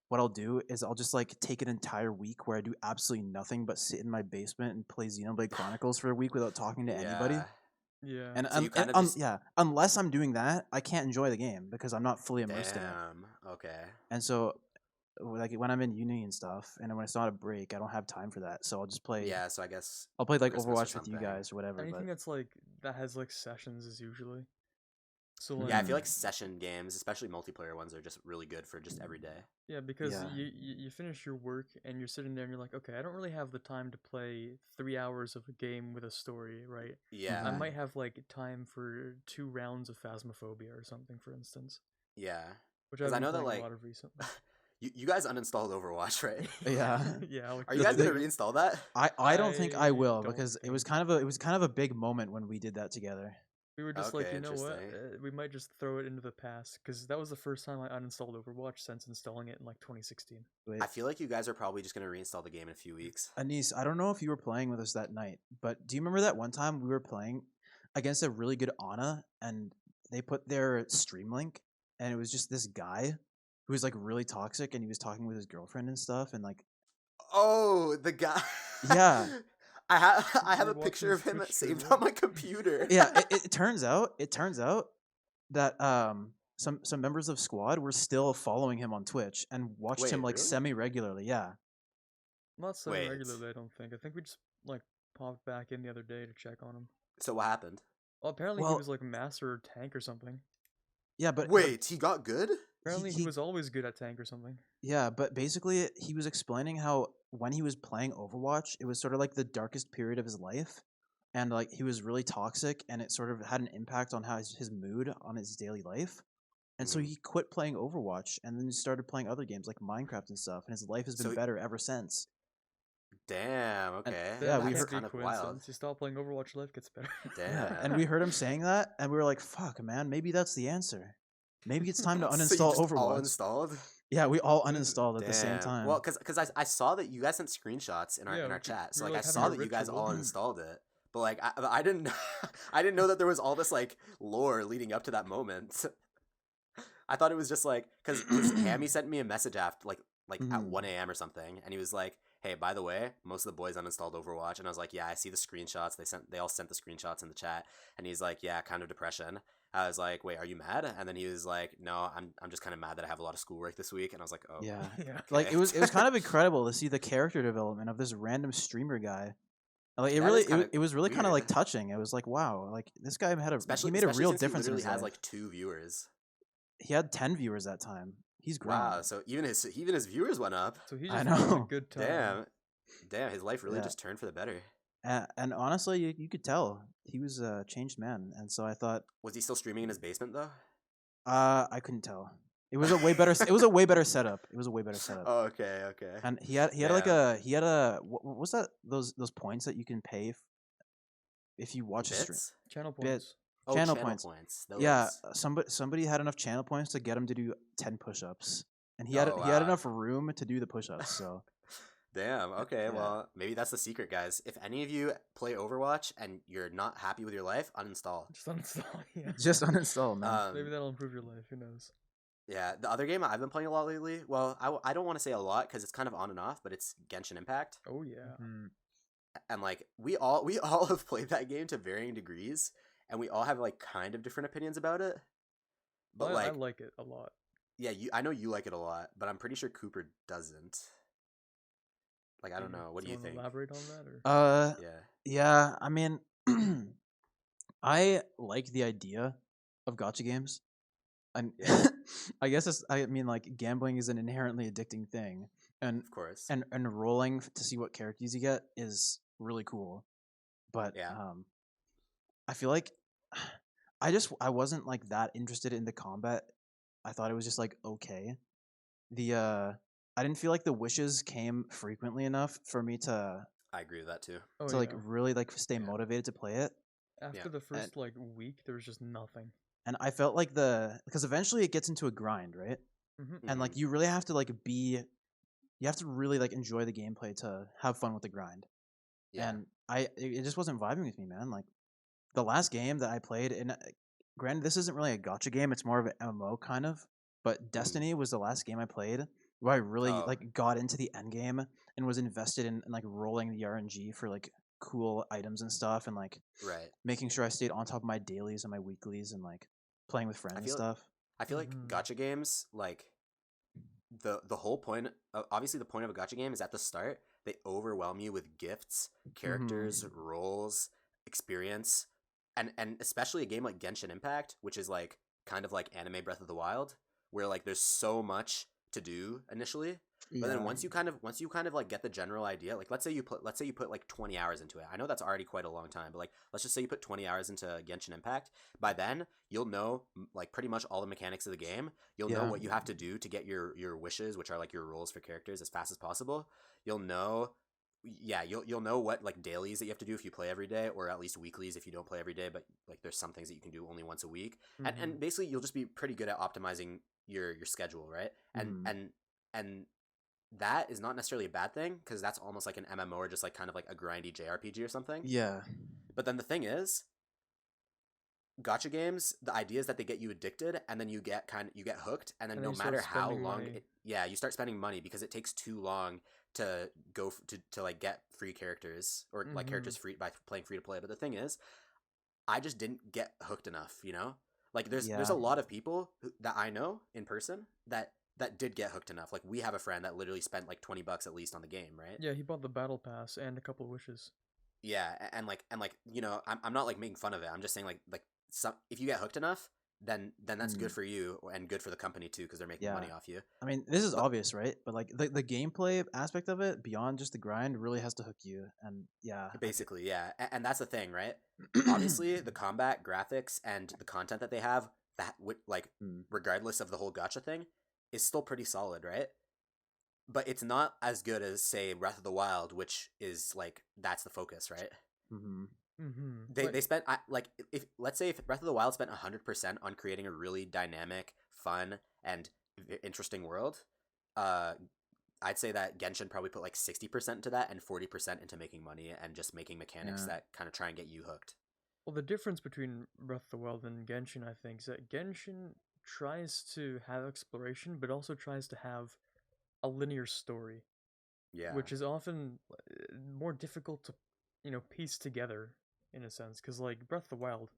what I'll do is I'll just like take an entire week where I do absolutely nothing but sit in my basement and play Xenoblade Chronicles for a week without talking to anybody. Yeah. Yeah. And, So you kind of just yeah, unless I'm doing that, I can't enjoy the game because I'm not fully immersed in it. damn. Okay. And so, like when I'm in uni and stuff, and when it's not a break, I don't have time for that. So I'll just play. Yeah. So I guess I'll play like Christmas or Overwatch with you something. guys or whatever. Anything But that's like that has like sessions is usually. So like Yeah, I feel like session games, especially multiplayer ones, are just really good for just every day. yeah, because Yeah. you finish your work and you're sitting there and you're like, okay, I don't really have the time to play 3 hours of a game with a story, right? Yeah. I Mhm. might have like time for 2 rounds of Phasmophobia or something, for instance, Yeah. which 'Cause I've I been know that, playing like, a lot of recently. You guys uninstalled Overwatch, right? Yeah. yeah. Like, Are you The guys gonna thing- reinstall that? I don't think I I will don't because it think- was kind of a big moment when we did that together. we were just like, Okay, you know what? interesting. We might just throw it into the past because that was the first time I uninstalled Overwatch since installing it in like 2016. Wait, I feel like you guys are probably just gonna reinstall the game in a few weeks. Anise, I don't know if you were playing with us that night, but do you remember that one time we were playing against a really good Ana and they put their stream link and it was just this guy who was like really toxic and he was talking with his girlfriend and stuff and like Oh, the guy. Yeah. I have We're a picture watching of him Twitch saved stream. on my computer. yeah, it turns out that some members of squad were still following him on Twitch and watched him Wait, like really? semi regularly. Yeah. Not so Wait. regularly, I don't think. I think we just like popped back in the other day to check on him. So what happened? Well, apparently Well- he was like master or tank or something. Yeah, but Wait, he got good? Apparently he he- was always good at tank or something. yeah, but basically he was explaining how when he was playing Overwatch, it was sort of like the darkest period of his life. And like he was really toxic and it sort of had an impact on how his mood on his daily life. And so Mhm. he quit playing Overwatch and then started playing other games like Minecraft and stuff, and his life has been So- better ever since. Damn. And- Okay. yeah, That we can't heard- be a kind of wild. coincidence. You stop playing Overwatch, life gets better. Damn. and we heard him saying that, and we were like, "Fuck, man, maybe that's the answer. Maybe it's time to So you uninstall just all Overwatch." installed? Yeah, we all uninstalled at the same Damn. time. Well, because I saw that you guys sent screenshots in our Yeah, in our we- chat, so we like were, I like, saw having a that you guys all ritual. installed it, but like I didn't I didn't know that there was all this like lore leading up to that moment. I thought it was just like because Hammy sent me a message after like at Mhm. 1 a.m. or something, and he was like, "Hey, by the way, most of the boys uninstalled Overwatch," and I was like, "Yeah, I see the screenshots. They all sent the screenshots in the chat," and he's like, "Yeah, kind of depression." I was like, "Wait, are you mad?" And then he was like, "No, I'm just kind of mad that I have a lot of schoolwork this week," and I was like, "Oh, yeah, Yeah. like okay." it was kind of incredible to see the character development of this random streamer guy. Like it That really, is kinda it was really kind of like weird. touching. It was like, wow, like this guy had Especially he made a especially real since difference he in literally his has life. like 2 viewers. He had 10 viewers that time. He's grown. Wow, so even his viewers went up. So he I just having a know. good time. Damn, his life really Yeah. just turned for the better. And honestly, you could tell he was a changed man. And so I thought, Was he still streaming in his basement though? I couldn't tell. It was a way better. It was a way better setup. It was a way better setup. Oh, okay. And he had like what was that those points that you can pay if you watch a stream? Bits? Channel Bit- points. Oh, Channel channel points. points. Yeah, Those. somebody had enough channel points to get him to do 10 push-ups, and he Oh, had wow. enough room to do the push-ups. So Damn. Okay. Yeah. Well, maybe that's the secret, guys. If any of you play Overwatch and you're not happy with your life, uninstall. Just uninstall. Yeah. just uninstall, man. Maybe that'll improve your life. Who knows? Yeah, the other game I've been playing a lot lately. Well, I don't want to say a lot because it's kind of on and off, but it's Genshin Impact. Oh yeah. Mhm. And like we all have played that game to varying degrees, and we all have like kind of different opinions about it. But I like, like it a lot. yeah, I know you like it a lot, but I'm pretty sure Cooper doesn't. Like, I don't know. What do you wanna think? Elaborate on that, or Yeah. Yeah, I mean, I like the idea of gotcha games. And Yeah. I guess I mean, like gambling is an inherently addicting thing, and Of course. and rolling to see what characters you get is really cool. But Yeah. I feel like I wasn't like that interested in the combat. I thought it was just like okay. I didn't feel like the wishes came frequently enough for me to I agree with that too. oh, like yeah. really like stay Yeah. motivated to play it. After the first like week, there was just nothing. And I felt like because eventually it gets into a grind, right? Mm-hmm. And like you really have to like you have to really like enjoy the gameplay to have fun with the grind. Yeah. And it just wasn't vibing with me, man. Like the last game that I played, and granted this isn't really a gotcha game, it's more of an MMO kind of, but Destiny was the last game I played where I really Oh. like got into the end game and was invested in like rolling the RNG for like cool items and stuff, and like Right. making sure I stayed on top of my dailies and my weeklies and like playing with friends and feel- stuff. I feel like Mhm. gotcha games, like the whole point, obviously the point of a gotcha game is at the start they overwhelm you with gifts, characters, roles, experience, and especially a game like Genshin Impact, which is like kind of like anime Breath of the Wild, where like there's so much to do initially. But then once you kind of like get the general idea, like let's say you put like 20 hours into it. I know that's already quite a long time, but like let's just say you put 20 hours into Genshin Impact. By then, you'll know like pretty much all the mechanics of the game. You'll know Yeah. what you have to do to get your wishes, which are like your roles for characters, as fast as possible. You'll know you'll know what like dailies that you have to do if you play every day, or at least weeklies if you don't play every day, but like there's some things that you can do only once a week. Mm-hmm. And basically you'll just be pretty good at optimizing your schedule, right? And that is not necessarily a bad thing, because that's almost like an MMO or just like kind of like a grindy JRPG or something. Yeah. But then the thing is, gotcha games, the idea is that they get you addicted, and then you get hooked, and then And no then you start matter how spending long money. you start spending money because it takes too long to go to like get free characters, or like Mhm. characters free by playing free to play. But the thing is, I just didn't get hooked enough, you know? Like there's Yeah. a lot of people that I know in person that did get hooked enough. Like we have a friend that literally spent like $20 at least on the game, right? Yeah, he bought the battle pass and a couple of wishes. Yeah, and like you know, I'm not like making fun of it. I'm just saying like some, if you get hooked enough, then that's good for you and good for the company too, because they're making money Yeah. off you. I mean, this is obvious, right? But like the gameplay aspect of it, beyond just the grind, really has to hook you. And yeah, Basically, yeah, and that's the thing, right? Obviously, the combat, graphics, and the content that they have, that like Mm. regardless of the whole gotcha thing, is still pretty solid, right? but it's not as good as say Breath of the Wild, which is like that's the focus, right? Mm-hmm. They spent like if let's say if Breath of the Wild spent 100% on creating a really dynamic, fun, and interesting world, uh, I'd say that Genshin probably put like 60% into that and 40% into making money and just making mechanics Yeah. that kind of try and get you hooked. Well, the difference between Breath of the Wild and Genshin, I think, is that Genshin tries to have exploration, but also tries to have a linear story, Yeah. which is often more difficult to, piece together in a sense. Because like Breath of the Wild,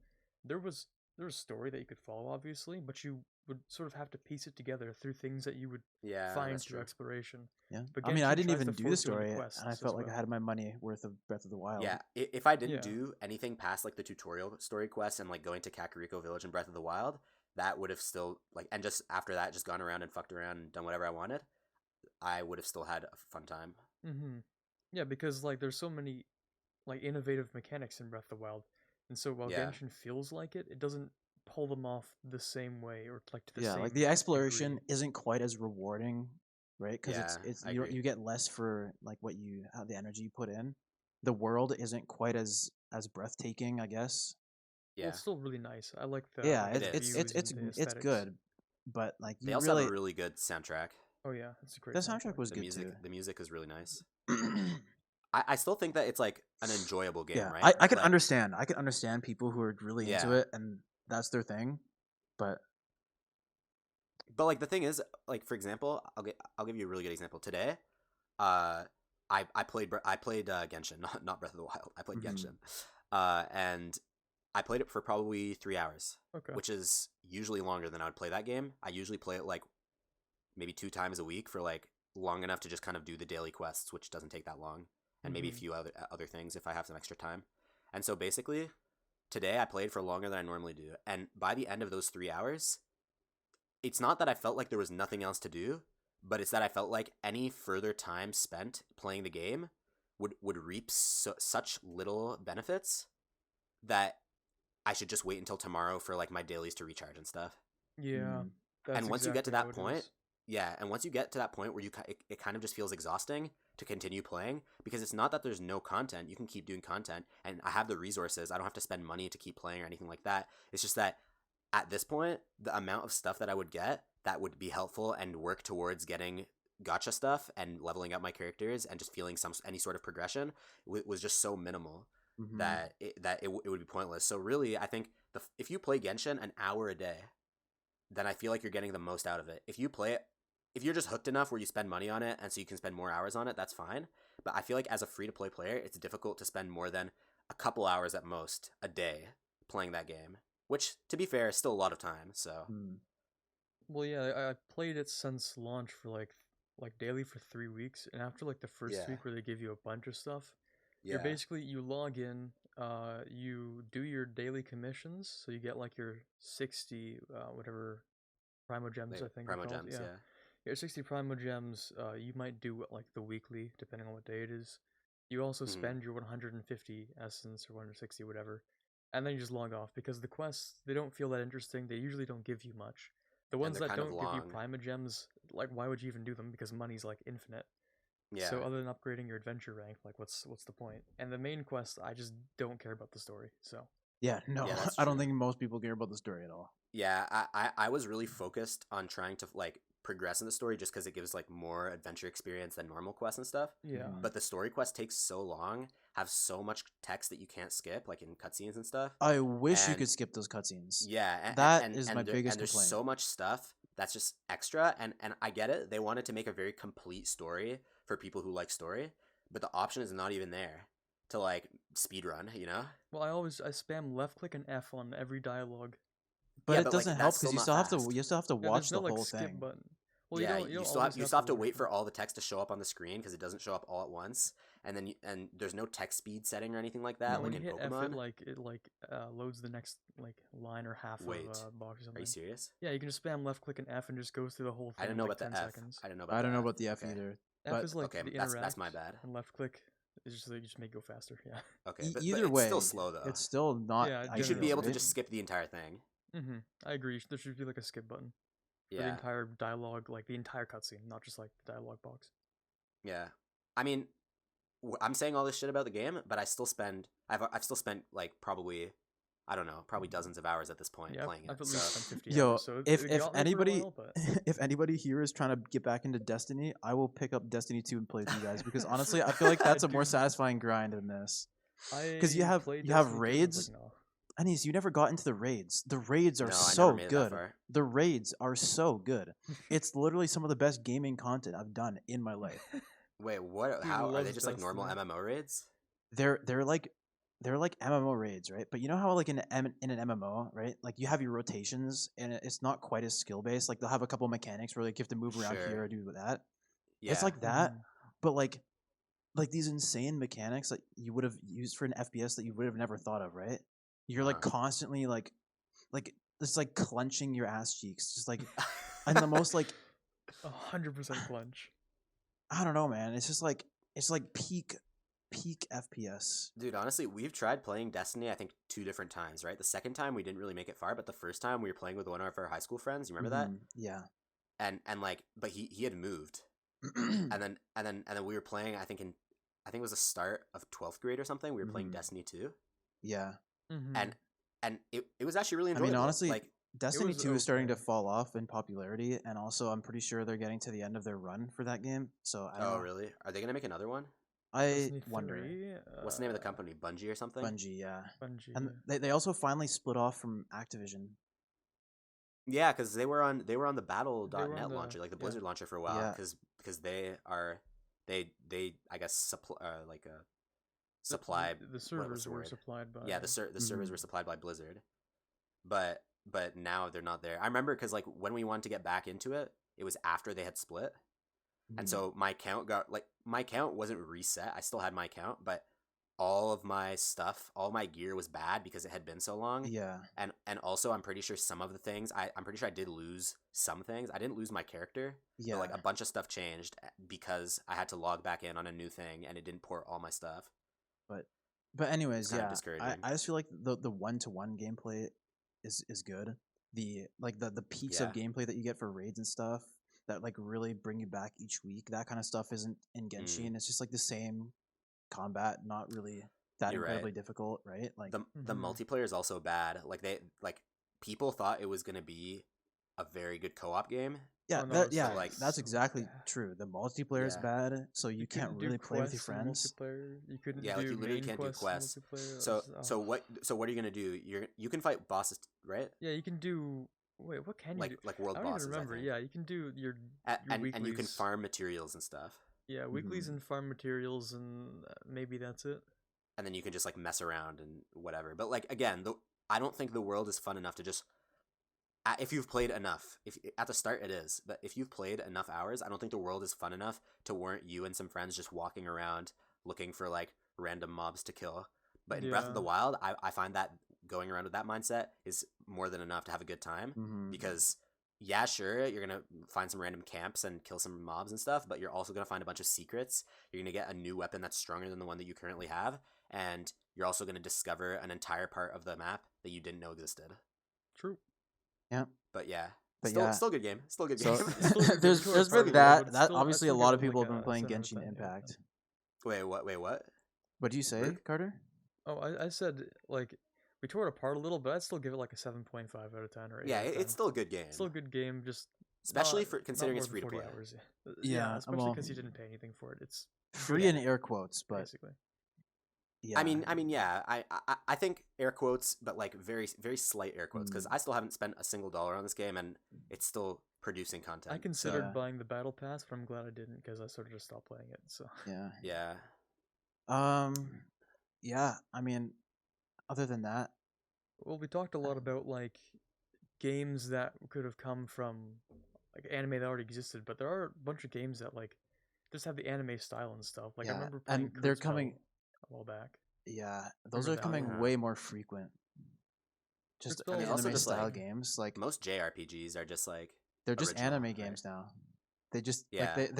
there was a story that you could follow, obviously, but you would sort of have to piece it together through things that you would Yeah, find that's through true. exploration. Yeah. But I mean, I Genshin didn't tries even to do the force you onto story, quests and I as felt like I well. had my money worth of Breath of the Wild. Yeah, if I didn't Yeah. do anything past like the tutorial story quest and like going to Kakariko Village in Breath of the Wild, that would have still like and just after that just gone around and fucked around and done whatever I wanted, I would have still had a fun time. Mm-hmm. Yeah, because like there's so many like innovative mechanics in Breath of the Wild, and so while Yeah. Genshin feels like it doesn't pull them off the same way or like to the Yeah, same like the exploration degree. isn't quite as rewarding, right? Because Yeah, it's I you agree. you get less for like what you the energy you put in. The world isn't quite as breathtaking, I guess. Well, Yeah. it's still really nice. I like the Yeah, It the is. views and the it's aesthetics. good, but like They you also have a really really good soundtrack. Oh yeah, it's a great the soundtrack soundtrack. was The good music too. the music is really nice. I still think that it's like an enjoyable game, Yeah, right? I can Like understand. I can understand people who are really into yeah. it and that's their thing, but But like the thing is, like for example, I'll give you a really good example. Today, uh, I played Genshin, not Breath of the Wild. I played Mhm. Genshin, and I played it for probably 3 hours, Okay. which is usually longer than I would play that game. I usually play it like maybe 2 times a week for like long enough to just kind of do the daily quests, which doesn't take that long, and maybe a Mhm. few other things if I have some extra time. And so basically, today I played for longer than I normally do, and by the end of those 3 hours, it's not that I felt like there was nothing else to do, but it's that I felt like any further time spent playing the game would reap such little benefits that I should just wait until tomorrow for like my dailies to recharge and stuff. Yeah, Mm. that's And once you get to exactly how that it point, is. yeah, and once you get to that point where it kind of just feels exhausting to continue playing because it's not that there's no content. You can keep doing content and I have the resources. I don't have to spend money to keep playing or anything like that. It's just that at this point, the amount of stuff that I would get that would be helpful and work towards getting gotcha stuff and leveling up my characters and just feeling any sort of progression was just so minimal Mhm. that it would be pointless. So really, I think if you play Genshin an hour a day, then I feel like you're getting the most out of it. If you play it, if you're just hooked enough where you spend money on it and so you can spend more hours on it, that's fine. But I feel like as a free to play player, it's difficult to spend more than a couple hours at most a day playing that game, which to be fair is still a lot of time. So Mm. Well, yeah, I played it since launch for like daily for 3 weeks, and after like the first yeah, week where they give you a bunch of stuff, you're yeah, basically you log in, you do your daily commissions, so you get like your 60 whatever Primo Gems I like think they're Primo called. Gems, Yeah, yeah. your 60 Primo Gems. You might do like the weekly depending on what day it is. You also Mm-hmm. spend your 150 essence or 160 whatever, and then you just log off because the quests they don't feel that interesting. They usually don't give you much. The And ones they're that kind of don't give you long. Prima Gems, like why would you even do them? Because money's like infinite. Yeah, So other than upgrading your adventure rank, like what's the point? And the main quest, I just don't care about the story. So Yeah, no, yeah, that's I don't true. think most people care about the story at all. Yeah, I was really focused on trying to like progress in the story just because it gives like more adventure experience than normal quests and stuff. yeah, Mhm. But the story quest takes so long, have so much text that you can't skip, like in cutscenes and stuff. I wish you And could skip those cutscenes. yeah, That is my biggest there's complaint. so much stuff that's just extra, and I get it. They wanted to make a very complete story for people who like story, but the option is not even there to like speed run. You know? well, I spam left click and F on every dialogue. But Yeah, it but like doesn't help that's because still not fast. you still have to Yeah, there's watch no the like whole skip thing. button. Well, Yeah, you don't always you have still to have to wait wait. for all the text to show up on the screen because it doesn't show up all at once, and then and there's no text speed setting or anything like that, No, when like you in hit F, Pokemon. it loads the next like line or half of Wait, a box or are you something. serious? Yeah, you can just spam left click and F and just goes through the whole I thing didn't in know like about the 10 F. seconds. I didn't know about I the don't know F. about the F Okay, either. F But is like okay, the that's interact, my bad. and left click is just like you just make it go faster. Yeah. Okay, but either it's still way, slow though. it's still not Yeah, You should be ideal, generally able to slow. right? just skip the entire thing. I agree. There should be like a skip button. for the Yeah. entire dialogue, like the entire cutscene, not just like the dialogue box. Yeah. I mean, I'm saying all this shit about the game, but I've still spent like probably, I don't know, probably dozens of hours at this point Yeah, playing I've it. at So least spent 50 Yo, hours, so if it if got me for a anybody while, but if anybody here is trying to get back into Destiny, I will pick up Destiny 2 and play with you guys because honestly, I feel like that's a more Dude, satisfying grind than this. I Because you have played you have Destiny 2 and I was raids. like, no. Anis, you never got into the raids. The raids are no, I never so made it that good. far. The raids are so good. It's literally some of the best gaming content I've done in my life. Wait, what? Dude How are they loves just like normal Destiny. MMO raids? They're like MMO raids, right? But you know how like in an MMO, right? Like you have your rotations, and it's not quite as skill based. Like they'll have a couple mechanics where like you have to move around here Sure. or do that. Yeah. It's like that, Mhm. but like these insane mechanics that you would have used for an FPS that you would have never thought of, right? You're like Uh-huh. constantly like it's like clenching your ass cheeks, just like and the most like 100% clench. I don't know, man. It's just like it's like peak FPS. Dude, honestly, we've tried playing Destiny, I think, 2 different times, right? The second time we didn't really make it far, but the first time we were playing with one of our high school friends. You remember that? Mhm, yeah. And like, but he had moved, and then we were playing. I think it was the start of 12th grade or something. We were playing Mhm. Destiny 2, Yeah. Mhm. and it was actually really I enjoyable. mean, honestly, like Destiny was 2 is starting to okay. fall off in popularity, and also I'm pretty sure they're getting to the end of their run for that game. So I don't oh know. really? Are they gonna make another one? I Destiny wonder. 3, What's the name of the company? Bungie or something? Bungie, yeah. Bungie. And they also finally split off from Activision. Yeah, because they were on the They were on Battle.net the launcher, like the yeah. Blizzard launcher for a while, Yeah. because they I guess supply like a The, supply the what's servers the were word? supplied by Yeah, the servers Mhm. were supplied by Blizzard, but now they're not there. I remember because like when we wanted to get back into it, it was after they had split, and Mhm. so my account wasn't reset. I still had my account, but all of my stuff, all my gear was bad because it had been so long. Yeah. And also I'm pretty sure some of the things I'm pretty sure I did lose some things. I didn't lose my character, but like Yeah. a bunch of stuff changed because I had to log back in on a new thing and it didn't port all my stuff. But It's anyways, kind of yeah. discouraging. I just feel like the one-to-one gameplay is good. The peaks Yeah. of gameplay that you get for raids and stuff that like really bring you back each week, that kind of stuff isn't in Genshin. Mm, It's just like the same combat, not really that you're right. incredibly difficult, right? Like The Mhm. multiplayer is also bad. Like people thought it was gonna be a very good co-op game. yeah, Oh no, it's yeah, like, that's so exactly bad. true. The multiplayer is Yeah. bad, so you can't couldn't do really play with your quests in friends. multiplayer. You couldn't Yeah, like do you literally main can't do quests in quests. multiplayer. It So was- so oh. what are you gonna do? You can fight bosses, right? Yeah, you can do. Wait, what can you do? Like world I don't bosses, even remember. I think. Yeah, you can do your And weeklies. you can farm materials and stuff. Yeah, weeklies Mhm. and farm materials, and maybe that's it. And then you can just like mess around and whatever. But like again, I don't think the world is fun enough to just if you've played enough. If at the start it is, but if you've played enough hours, I don't think the world is fun enough to warrant you and some friends just walking around looking for like random mobs to kill. But in Breath of the Yeah. Wild, I find that going around with that mindset is more than enough to have a good time Mhm. because yeah, sure, you're gonna find some random camps and kill some mobs and stuff, but you're also gonna find a bunch of secrets. You're gonna get a new weapon that's stronger than the one that you currently have, and you're also gonna discover an entire part of the map that you didn't know existed. True. Yeah. But yeah, But still yeah. still good game. Still good So game. It's still a good there's game. there's Tore been apart a little, that but that still, I'd obviously a still lot give of it people like have been a playing 7 out of Genshin 10, yeah. Impact. Wait, what? Wait, what? What do you say, Rude? Carter? Oh, I said like we tore it apart a little, but I'd still give it like a 7.5 out of 10 or 8 Yeah, out of 10. it's still a good game, Still a good game, just especially not for not considering more it's than free to 40 play. hours. Yeah, Yeah, especially well, because you didn't pay anything for it. It's free good, in air quotes, but basically. yeah. I mean, yeah. I think air quotes, but like very, very slight air quotes, because Mm. I still haven't spent a single dollar on this game, and it's still producing content. I considered Yeah. buying the battle pass, but I'm glad I didn't because I sort of just stopped playing it. So Yeah. Yeah, Yeah, I mean, other than that, well, we talked a lot about like games that could have come from like anime that already existed, but there are a bunch of games that like just have the anime style and stuff. Like I yeah, remember playing and they're Kurzweil coming. a while back. Yeah, those Remember are that coming one? way more frequent. Just Kurzweil was also anime just, style like, games, like most JRPGs are just like they're just original, anime right? games now. They just Yeah. like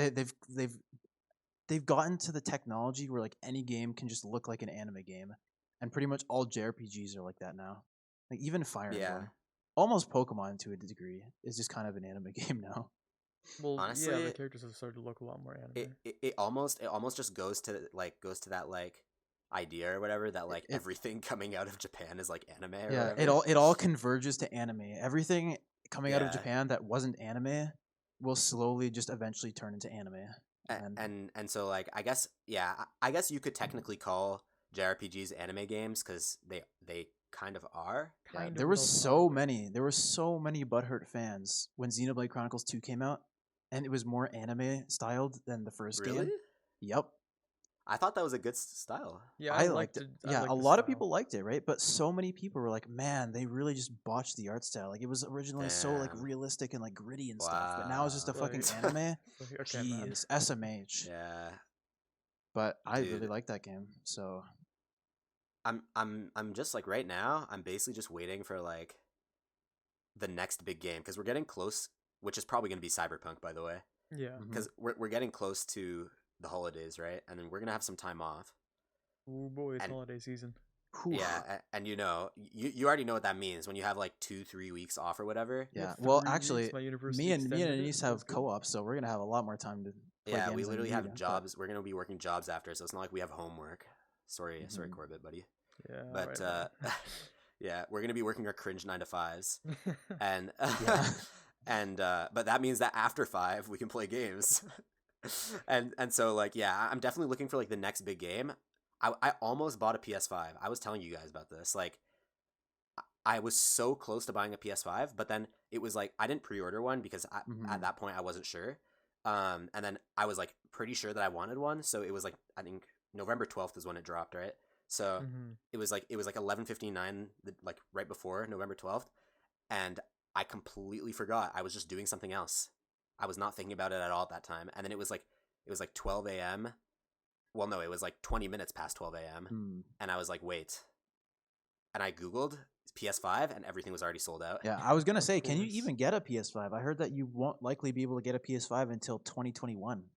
they've gotten to the technology where like any game can just look like an anime game, and pretty much all JRPGs are like that now. Like even Fire Yeah. Emblem. almost Pokemon to a degree. It's just kind of an anime game now. Well, yeah, Honestly, the characters have started to look a lot more anime. it almost just goes to that like idea or whatever that like It- everything coming out of Japan is like anime or Yeah, whatever. it all converges to anime. Everything coming out of Yeah. Japan that wasn't anime will slowly just eventually turn into anime. And so like I guess I guess you could technically call JRPGs anime games because they kind of are. Yeah, Kind of there was without so lying. many. There were so many butthurt fans when Xenoblade Chronicles 2 came out, and it was more anime styled than the first Really? game. Yep, I thought that was a good style. Yeah, I liked it. I Yeah, liked a the lot of style. people liked it, right? But so many people were like, "Man, they really just botched the art style. Like it was originally so like Damn. realistic and like gritty and stuff, but now it's just a Wow. fucking Like- anime." Like, okay, man. Jeez, SMH. Yeah. But I really Dude. like that game. So I'm just like right now I'm basically just waiting for like the next big game because we're getting close, which is probably going to be Cyberpunk, by the way, Yeah. mhm. because we're getting close to the holidays, right? And then we're gonna have some time off. Oh boy, it's And- holiday season. Whew. Yeah, and you know, you already know what that means when you have like 2-3 weeks off or whatever. Yeah, Yeah. Well, 3 weeks, actually, my university me and extended it, Anise so have that's good. co-op, so we're gonna have a lot more time to play Yeah, games we than literally you have do, but- jobs. We're gonna be working jobs after, so it's not like we have homework. Sorry, Mhm. Corbett, buddy. Yeah. But right, yeah, we're gonna be working our cringe 9 to 5s, right. and Yeah. and but that means that after 5 we can play games, and so like yeah, I'm definitely looking for like the next big game. I almost bought a PS5. I was telling you guys about this. Like I was so close to buying a PS5, but then it was like I didn't pre-order one because Mhm. at that point I wasn't sure. And then I was like pretty sure that I wanted one, so it was like I think November 12th is when it dropped, right? So Mm-hmm. it was like 11:59 like right before November 12th, and I completely forgot. I was just doing something else. I was not thinking about it at all at that time. And then it was like 12 a.m. Well, no, it was like 20 minutes past 12 a.m. Hmm. And I was like, wait. And I Googled PS5 and everything was already sold out. Yeah, I was gonna say, can you course. even get a PS5? I heard that you won't likely be able to get a PS5 until 2021.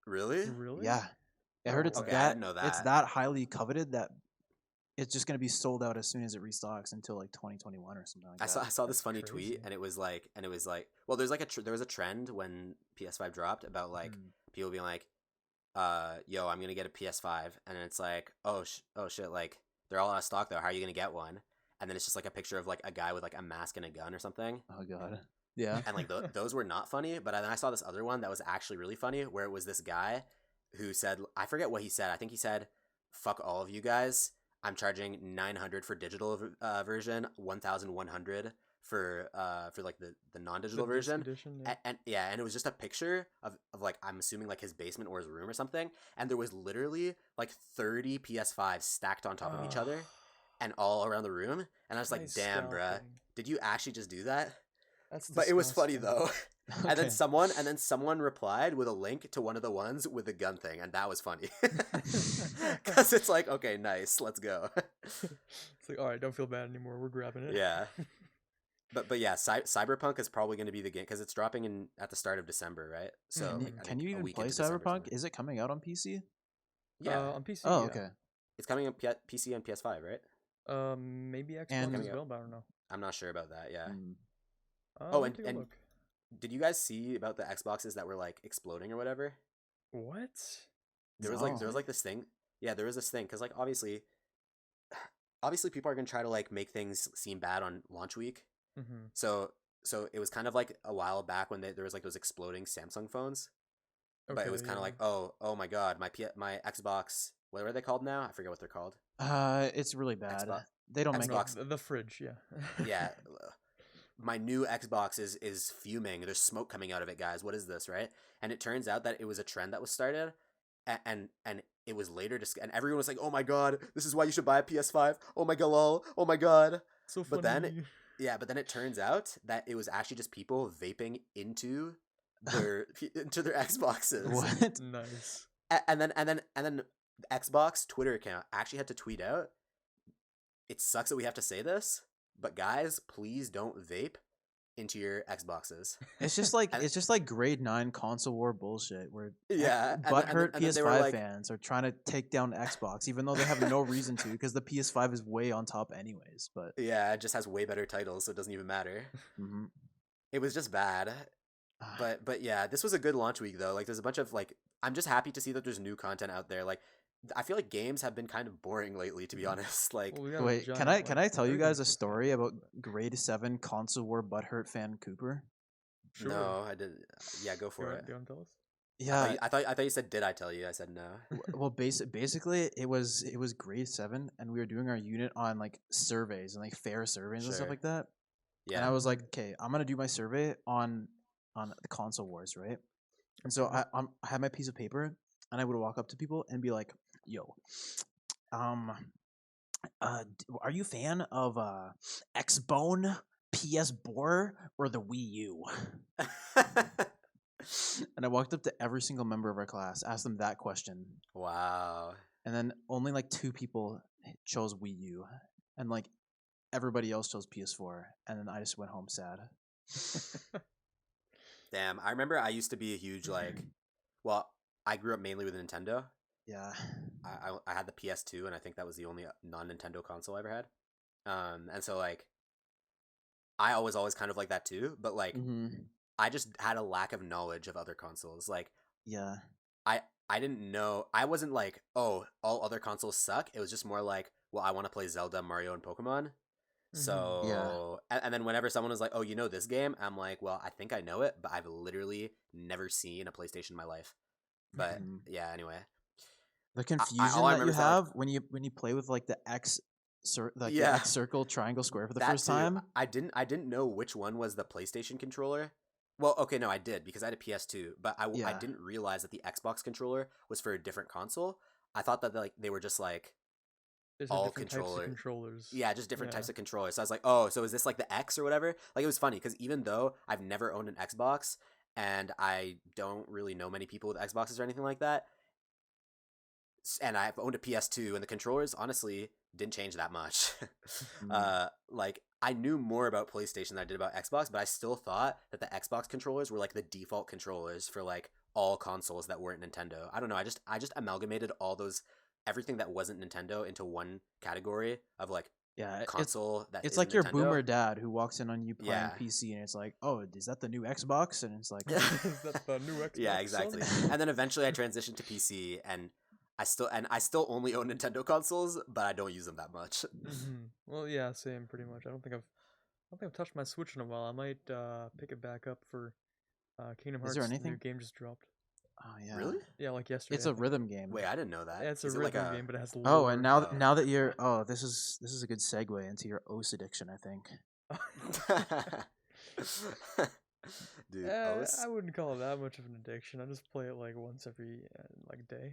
Really? Really? Yeah, I heard Oh, it's okay, I that didn't know it's that. that highly coveted that it's just gonna be sold out as soon as it restocks until like 2021 or something like I that. saw this That's funny crazy. tweet and it was like well, there's like there was a trend when PS5 dropped about like Mhm. people being like yo, I'm gonna get a PS5, and then it's like oh shit, like they're all out of stock though, how are you gonna get one? And then it's just like a picture of like a guy with like a mask and a gun or something. Oh god. Yeah. And like those were not funny, but then I saw this other one that was actually really funny where it was this guy who said, I forget what he said, I think he said, fuck all of you guys, I'm charging 900 for digital version, 1100 for like the non-digital The disc version. edition, yeah. And yeah, and it was just a picture of like I'm assuming like his basement or his room or something, and there was literally like 30 PS5s stacked on top of each other and all around the room, and I was like, Nice damn, bruh, scalping. did you actually just do that? That's But it was funny disgusting. though. And Okay. then someone replied with a link to one of the ones with the gun thing, and that was funny. Cuz it's like, okay, nice, let's go. It's like, all right, don't feel bad anymore. We're grabbing it. Yeah. But yeah, Cyberpunk is probably going to be the game cuz it's dropping in at the start of December, right? So Mhm. like, I Can think you a even week play into December or Cyberpunk? something. Is it coming out on PC? Yeah. On PC. Oh, yeah. okay. It's coming on PC and PS5, right? Maybe Xbox And- as well, but I don't know. I'm not sure about that. Yeah. Hmm. Oh, Let me and- take a and- look. Did you guys see about the Xboxes that were like exploding or whatever? What? There was like this thing. Yeah, there was this thing cuz like obviously people are going to try to like make things seem bad on launch week. Mm-hmm. So it was kind of like a while back when there was like those exploding Samsung phones. But it was kind of like, oh my god, my Xbox, what are they called now? I forget what they're called. It's really bad. Xbox- They don't make Xbox. it. the fridge, yeah. Yeah. My new Xbox is fuming. There's smoke coming out of it, guys. What is this, right? And it turns out that it was a trend that was started, and it was later and everyone was like, "Oh my god, this is why you should buy a PS5." Oh my god, lol. Oh my god. So funny. But then Yeah, but then it turns out that it was actually just people vaping into their Xboxes. What? Nice. And then the Xbox Twitter account actually had to tweet out, "It sucks that we have to say this, but guys, please don't vape into your Xboxes. It's just like And- it's just like grade 9 console war bullshit where Yeah, and then- butthurt and then they were PS5 like- fans are trying to take down Xbox even though they have no reason to because the PS5 is way on top anyways. But Yeah, it just has way better titles, so it doesn't even matter. mhm. It was just bad. But yeah, this was a good launch week though. Like there's a bunch of like I'm just happy to see that there's new content out there. Like I feel like games have been kind of boring lately, to be honest. Like Well, we got a Wait, giant, can I like, tell you everything guys a to- story about grade 7 console war butthurt fan Cooper? Sure. no, I didn't. Yeah, go for it. Do you want to tell us? Yeah, I thought you said did I tell you? I said no. well, basically, it was grade 7, and we were doing our unit on like surveys and like fair surveys and stuff Sure. like that. Yeah. And I was like, okay, I'm gonna do my survey on the console wars, right? And so I had my piece of paper, and I would walk up to people and be like, "Yo, are you a fan of Xbone, PS Boar, or the Wii U?" And I walked up to every single member of our class, asked them that question, Wow. and then only like 2 people chose Wii U, and like everybody else chose PS4, and then I just went home sad. Damn. I remember I used to be a huge like. Well, I grew up mainly with Nintendo. Yeah. I had the PS2, and I think that was the only non-Nintendo console I ever had. And so like, I was always kind of like that too. But like, Mm-hmm. I just had a lack of knowledge of other consoles. Like, Yeah. I didn't know. I wasn't like, oh, all other consoles suck. It was just more like, well, I want to play Zelda, Mario, and Pokemon. So and then whenever someone was like, oh, you know this game, I'm like, well, I think I know it, but I've literally never seen a PlayStation in my life. But Mhm. yeah, anyway. The confusion all I that you remember is that, like- have when you play with like the X, the Yeah. X circle, triangle, square for the That first too. time. I didn't know which one was the PlayStation controller. Well, okay, no, I did because I had a PS2, but I Yeah. didn't realize that the Xbox controller was for a different console. I thought that like they were just like There's all different types controller- of controllers. yeah, just different Yeah. types of controllers. So I was like, oh, so is this like the X or whatever? Like it was funny because even though I've never owned an Xbox and I don't really know many people with Xboxes or anything like that, and I've owned a PS2 and the controllers honestly didn't change that much. Like I knew more about PlayStation than I did about Xbox, but I still thought that the Xbox controllers were like the default controllers for like all consoles that weren't Nintendo. I don't know. I just amalgamated all those everything that wasn't Nintendo into one category of like Yeah, console that it's isn't like your Nintendo. boomer dad who walks in on you playing Yeah. PC, and it's like, oh, is that the new Xbox? And it's like, Is that the new Xbox? Yeah, exactly. son? And then eventually I transitioned to PC, and I still only own Nintendo consoles, but I don't use them that much. Well, yeah, same pretty much. I don't think I've touched my Switch in a while. I might pick it back up for Kingdom Is Hearts. there The new anything? game just dropped. oh yeah, Really? Yeah, like yesterday. It's I a think. rhythm game. Wait, I didn't know that. Yeah, it's a Is it rhythm like a... game, but it has Oh, lore. and now that you're this is a good segue into your OS addiction, I think. Dude, I wouldn't call it that much of an addiction. I just play it like once every like day.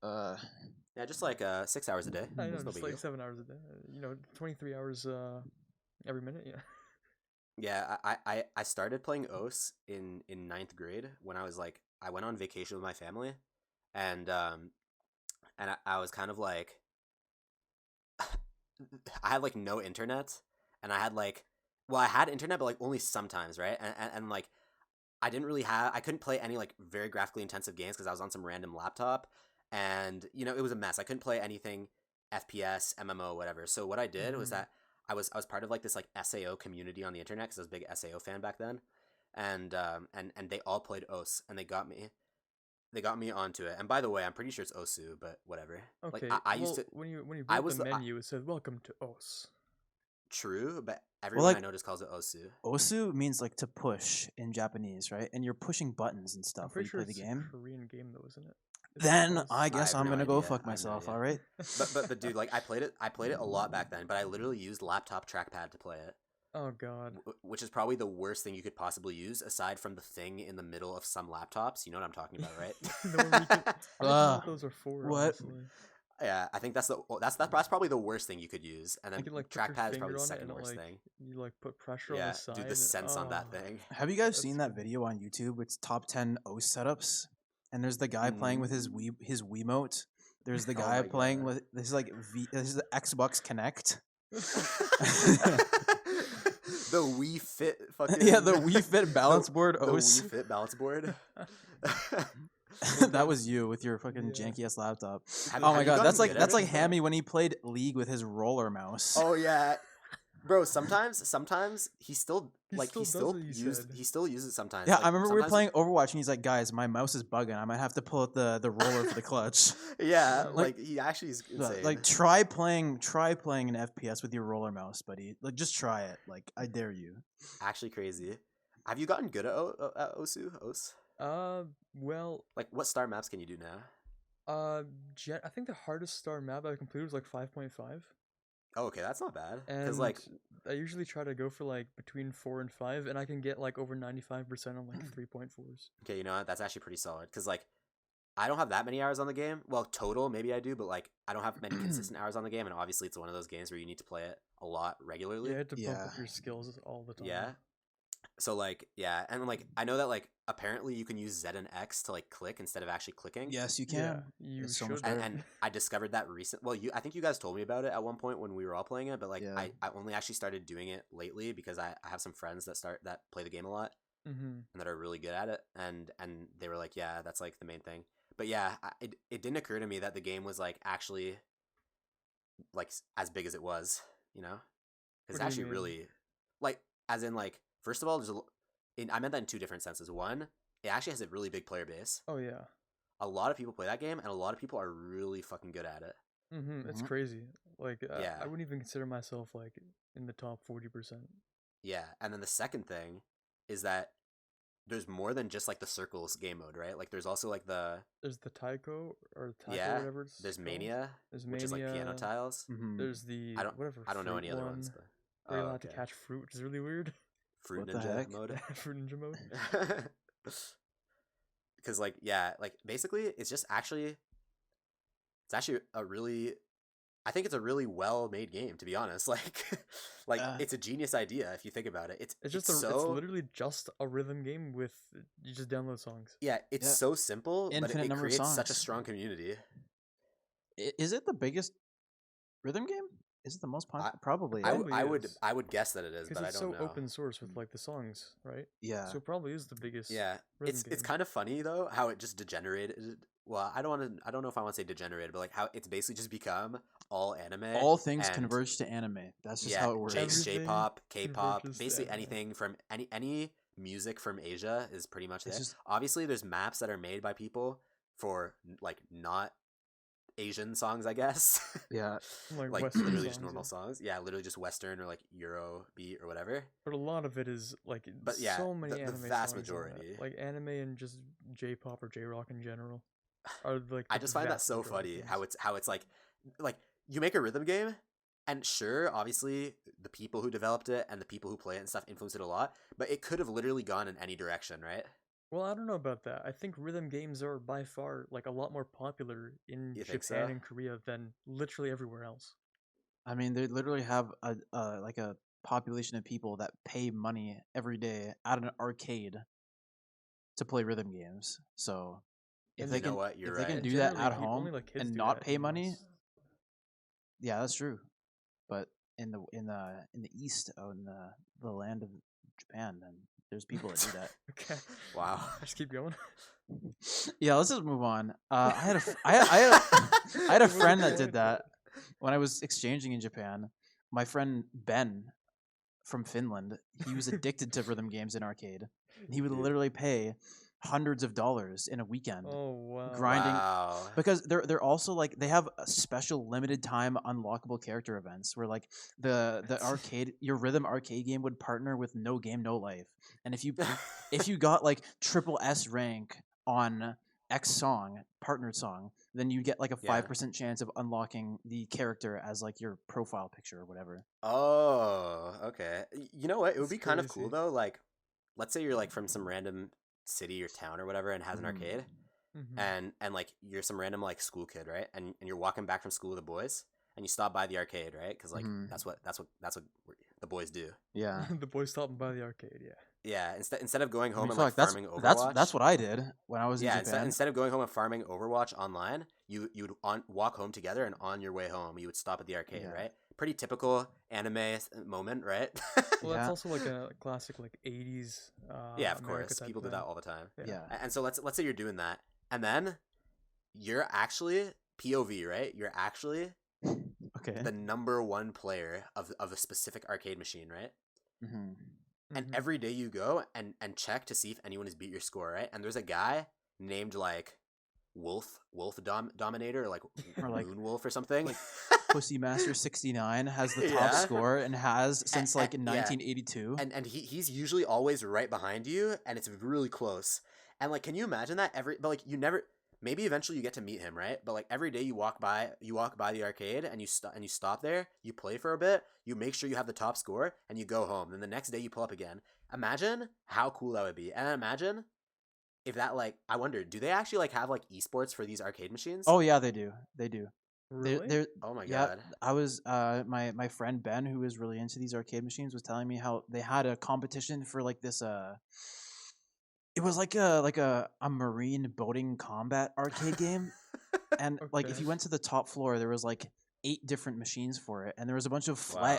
yeah, just like 6 hours a day. I know, That's no just big like deal. 7 hours a day. 23 hours every minute. Yeah. Yeah, I started playing OS in 9th grade when I was like I went on vacation with my family, and I was kind of like I had like no internet, and I had like I had internet but like only sometimes, right? And like I couldn't play any like very graphically intensive games because I was on some random laptop, and it was a mess. I couldn't play anything FPS, MMO, whatever. So what I did was that I was part of like this like SAO community on the internet because I was a big SAO fan back then, and they all played OS, and they got me onto it. And by the way, I'm pretty sure it's Osu, but whatever. Okay. Like I used to when you I read was the the- I- menu, it said "Welcome to OS." true, but everyone I like- know just calls it Osu. Osu means like to push in Japanese, right? And you're pushing buttons and I'm stuff when pretty you sure play the it's game. a Korean game though, isn't it? Then OS? I guess have I'm no gonna go idea. fuck I have no myself. idea. All right. But dude, like I played it a lot back then, but I literally used laptop trackpad to play it. Oh god. Which is probably the worst thing you could possibly use, aside from the thing in the middle of some laptops. You know what I'm talking about, right? The one where you can- I don't know Ah, what those are for. what? Honestly. Yeah, I think that's probably the worst thing you could use, and then You can like put your trackpad is finger probably the on it second and it, worst like, thing. you like put pressure on Yeah, the side. dude, the and- sense on that oh. thing. Have you guys That's seen that good. video on YouTube? It's top 10 OS setups, and there's the guy playing with his Wiimote. There's the Oh guy my playing God. with this is like this is the Xbox Connect. The Wii Fit fucking Yeah, the Wii Fit balance board. the Os. Wii Fit balance board. That was you with your fucking Yeah. janky ass laptop. Have- Oh have my you god, gotten that's like good at that's it? like Hammy when he played League with his roller mouse. Oh yeah, bro. Sometimes he still He like still he does still it, you use said. he still uses it sometimes. Yeah, Like, I remember we were sometimes- playing Overwatch and he's like, "Guys, my mouse is bugging. I might have to pull out the roller for the clutch." Yeah, Like- like he actually is insane. Like try playing an FPS with your roller mouse, buddy. Like just try it. Like I dare you. actually crazy. Have you gotten good at, at Osu? Os? Well, Like what star maps can you do now? I think the hardest star map I completed was like 5.5. Oh, okay, that's not bad. And Because like I usually try to go for like between 4 and 5, and I can get like over 95% on like 3.4s. okay, you know what? That's actually pretty solid. Because like I don't have that many hours on the game. Well, total maybe I do, but like I don't have many consistent hours on the game, and obviously it's one of those games where you need to play it a lot regularly. Yeah, you have to bump Yeah. up your skills all the time. Yeah. So like yeah, and like I know that like apparently you can use Z and X to like click instead of actually clicking. Yes, you Yeah, can. you It's so should. much better. And I discovered that recent. Well, I think you guys told me about it at one point when we were all playing it, but like Yeah. I only actually started doing it lately because I have some friends that play the game a lot Mm-hmm. and that are really good at it, and they were like, yeah, that's like the main thing. But yeah, it didn't occur to me that the game was like actually like as big as it was, you know? It's What do you actually mean? really like as in like first of all, I meant that in two different senses. One, it actually has a really big player base. Oh yeah. A lot of people play that game, and a lot of people are really fucking good at it. Mm-hmm. It's Mhm. crazy. Like Yeah. I wouldn't even consider myself like in the top 40%. Yeah, and then the second thing is that there's more than just like the circles game mode, right? Like there's also like There's the Taiko or Taiko, yeah, whatever it's there's called. Mania, There's which is like piano Mania, tiles. Mhm. There's the I don't whatever. I don't know fruit any other one, ones, but where you're oh, allowed to okay. catch fruit, which is really weird. Fruit What the Ninja heck? mode. Fruit ninja mode. Because like yeah, like basically it's actually a really I think it's a really well made game, to be honest. Like it's a genius idea if you think about it. It's just it's it's literally just a rhythm game with you just download songs. yeah, it's Yeah. so simple, but Infinite it number of creates such a songs. strong community. Is it the biggest rhythm game? Is it the most popular? Probably. I, eh? Probably would is. guess that it is, Because but I it's don't so know. open source with like the songs, right? yeah. So it probably is the biggest. Yeah, rhythm it's game. kind of funny though how it just degenerated. Well, I don't know if I want to say degenerated, but like how it's basically just become all anime. All things and- converge to anime. That's just yeah, how it works. Everything J-pop, K-pop, converges to basically anime. anything from any music from Asia is pretty much there. It's just Obviously, there's maps that are made by people for like not Asian songs, I guess. yeah. Like like Western literally just songs, normal yeah. songs. Yeah, literally just Western or like Euro beat or whatever. But a lot of it is like But yeah, so many the anime vast songs on that. majority. Like anime and just J-pop or J-rock in general are like. I the just find that vast so majority funny of how it's like you make a rhythm game, and sure, obviously the people who developed it and the people who play it and stuff influenced it a lot, but it could have literally gone in any direction, right? Well, I don't know about that. I think rhythm games are by far like a lot more popular in You think Japan so? and Korea than literally everywhere else. I mean, they literally have a population of people that pay money every day at an arcade to play rhythm games. So if And they you know can, what? You're if they right. can And do that generally, at home only, like, kids and do not that pay in money, US. yeah, that's true. But in the east, out in the land of Japan, then there's people that do that. Okay. Wow. Just keep going. Yeah, let's just move on. I had I had a friend that did that when I was exchanging in Japan. My friend Ben from Finland, he was addicted to rhythm games in arcade. He would Dude. literally pay hundreds of dollars in a weekend Oh wow. grinding Wow. because they're also like they have a special limited time unlockable character events where like the arcade your rhythm arcade game would partner with No Game No Life, and if you got like triple S rank on X song partnered song, then you get like a Yeah. 5% chance of unlocking the character as like your profile picture or whatever. Oh, okay. You know what? It would That's be kind of cool crazy. though. Like, let's say you're like from some random city or town or whatever and has an Mhm. arcade, Mhm. and like you're some random like school kid, right? And you're walking back from school with the boys, and you stop by the arcade, right? Because like Mhm. that's what the boys do. Yeah. the boys stopping by the arcade, yeah. Yeah. Instead of going I home mean, and fuck, like farming that's Overwatch. what I did when I was Yeah, in Japan. instead of going home and farming Overwatch online, you would walk home together, and on your way home, you would stop at the arcade, Yeah. right? pretty typical anime moment, right? Well, that's Yeah. also like a classic like 80s Yeah, of America course. type People do thing. that all the time. Yeah. Yeah. And so let's say you're doing that, and then you're actually POV, right? You're actually Okay. the number one player of a specific arcade machine, right? Hmm. And Mhm. every day you go and check to see if anyone has beat your score, right? And there's a guy named like Dominator, or like Or like- Moon Wolf or something. like Pussy Master 69 has the top Yeah. score and has since like in yeah. 1982. and he's usually always right behind you, and it's really close. And like, can you imagine that but like you never, maybe eventually you get to meet him, right? But like every day you walk by the arcade and you stop there, you play for a bit, you make sure you have the top score, and you go home. Then the next day you pull up again. Imagine how cool that would be. And imagine if that, like, I wonder, do they actually like have like esports for these arcade machines? Oh yeah, they do. They do. Really? They're, Oh my yeah, god. I was my friend Ben, who was really into these arcade machines, was telling me how they had a competition for like this it was like a marine boating combat arcade game, and like if Okay. you went to the top floor, there was like 8 different machines for it, and there was a bunch of Wow.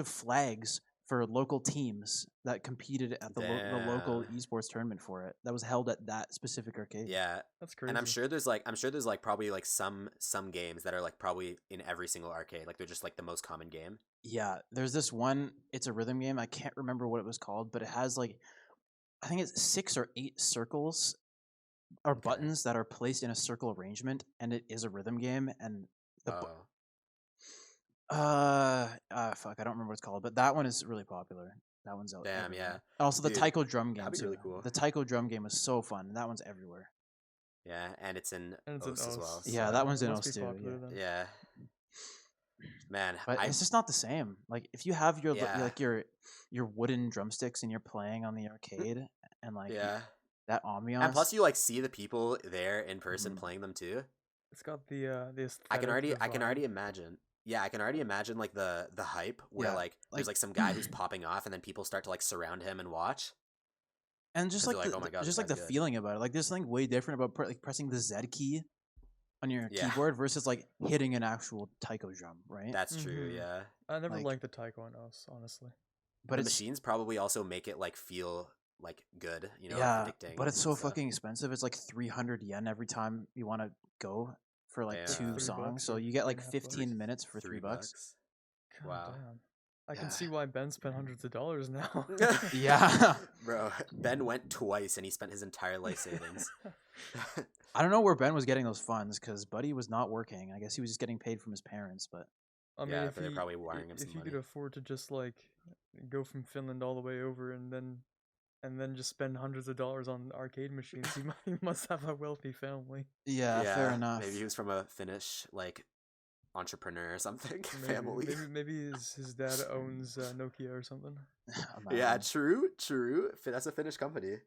flags for local teams that competed at the local Damn. esports tournament for it. That was held at that specific arcade. Yeah. That's crazy. And I'm sure there's like probably like some games that are like probably in every single arcade. Like they're just like the most common game. Yeah, there's this one. It's a rhythm game. I can't remember what it was called, but it has like, I think it's 6 or 8 circles or Okay. buttons that are placed in a circle arrangement, and it is a rhythm game. And the Oh. fuck, I don't remember what it's called, but that one is really popular. That one's out. Damn, everywhere. yeah. And also the Dude, taiko drum game that'd be too. really cool. The taiko drum game is so fun. And that one's everywhere. Yeah, and it's in And it's an OS as well. OS, Yeah, so- that one's in must be OS too, popular yeah. then. Yeah. Man, But I it's just not the same. Like if you have your Yeah. like your wooden drumsticks and you're playing on the arcade and like yeah. that ambiance. And plus you like see the people there in person Mhm. playing them too. It's got the aesthetic, I can already vibe. imagine. Yeah, I can already imagine like the hype where Yeah, like there's like- like some guy who's popping off, and then people start to like surround him and watch. And just 'Cause like they're the, like, "Oh my God, just this like the guy's good." feeling about it, like there's something way different about like pressing the Z key on your Yeah. keyboard versus like hitting an actual taiko drum, right? That's true, Mhm. yeah. I never like- liked the taiko on OS, honestly. but the it's machines probably also make it like feel like good, you know, yeah, addicting. but it's and so stuff. fucking expensive. It's like 300 yen every time you want to go for like Damn. 2 $3 songs. So or you get like 3.5 bucks. 15 minutes for $3. $3. God Wow. damn. I Yeah. can see why Ben spent hundreds of dollars now. Yeah. Bro, Ben went twice and he spent his entire life savings. I don't know where Ben was getting those funds because Buddy was not working. I guess he was just getting paid from his parents. But I mean, Yeah, if but they're he, probably wiring him if some he could money. afford to just like go from Finland all the way over and then just spend hundreds of dollars on arcade machines, he must have a wealthy family. yeah, fair enough. Maybe he was from a Finnish like entrepreneur or something. Maybe, Family. maybe his dad owns Nokia or something. Yeah, Imagine. true. That's a Finnish company.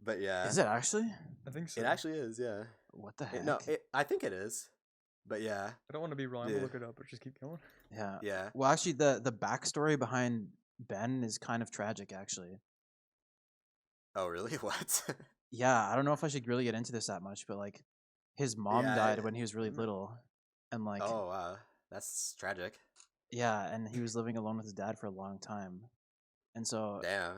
But yeah, Is it actually? I think so. it actually is. Yeah. What the heck? I think it is. But yeah, I don't want to be wrong. We'll Dude. look it up, but just keep going. Yeah. yeah. Well, actually, the backstory behind Ben is kind of tragic, actually. Oh, really? What? Yeah, I don't know if I should really get into this that much, but like, his mom Yeah, died when he was really mm. little, and like, Oh, wow. That's tragic. yeah, and he was living alone with his dad for a long time, and so Damn.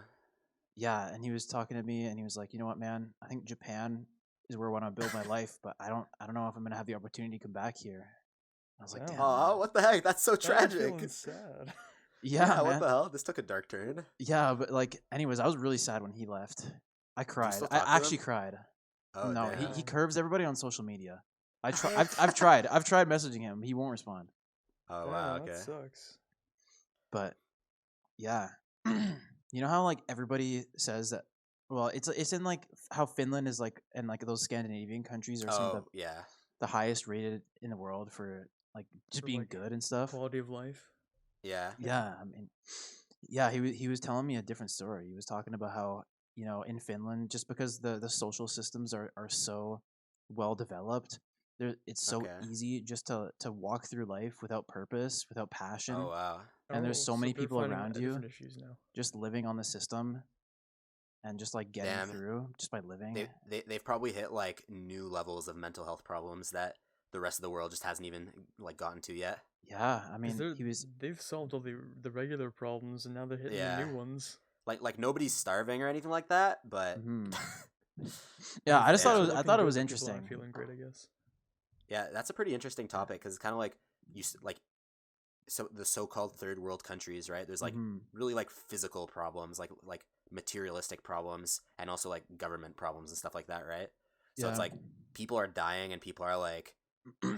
yeah, and he was talking to me, and he was like, you know what, man, I think Japan is where I want to build my life, but I don't know if I'm gonna have the opportunity to come back here. I was like, Damn. damn. Oh, man." what the heck? That's so Now I'm tragic. feeling sad. Yeah, What man. the hell? This took a dark turn. Yeah, but like, anyways, I was really sad when he left. I cried. still I talk to actually him? cried. Oh, No, damn. he curves everybody on social media. I've tried messaging him. He won't respond. Oh, wow. Damn, Okay. That sucks. But yeah, you know how like everybody says that. Well, it's in like how Finland is like, and like those Scandinavian countries are some of Oh, yeah. the highest rated in the world for like just For, being like, good and stuff. Quality of life. Yeah. Yeah, I mean, yeah, he was telling me a different story. He was talking about how, you know, in Finland, just because the social systems are so well developed, it's so Okay. easy just to walk through life without purpose, without passion, Oh, wow. And there's so many they're people finding around you. different issues now. just living on the system, and just like getting Damn. through just by living. They've probably hit like new levels of mental health problems that the rest of the world just hasn't even like gotten to yet. Yeah, I 'Cause mean, he was. they've solved all the regular problems, and now they're hitting Yeah. the new ones. Like nobody's starving or anything like that, but Mhm. Yeah, I just thought Yeah. it was. I Looking thought it good, was but people aren't interesting. feeling great, I guess. yeah, that's a pretty interesting topic because it's kind of like like so the so-called third world countries, right? There's like Mhm. really like physical problems, like materialistic problems, and also like government problems and stuff like that, right? So it's Yeah. like people are dying and people are like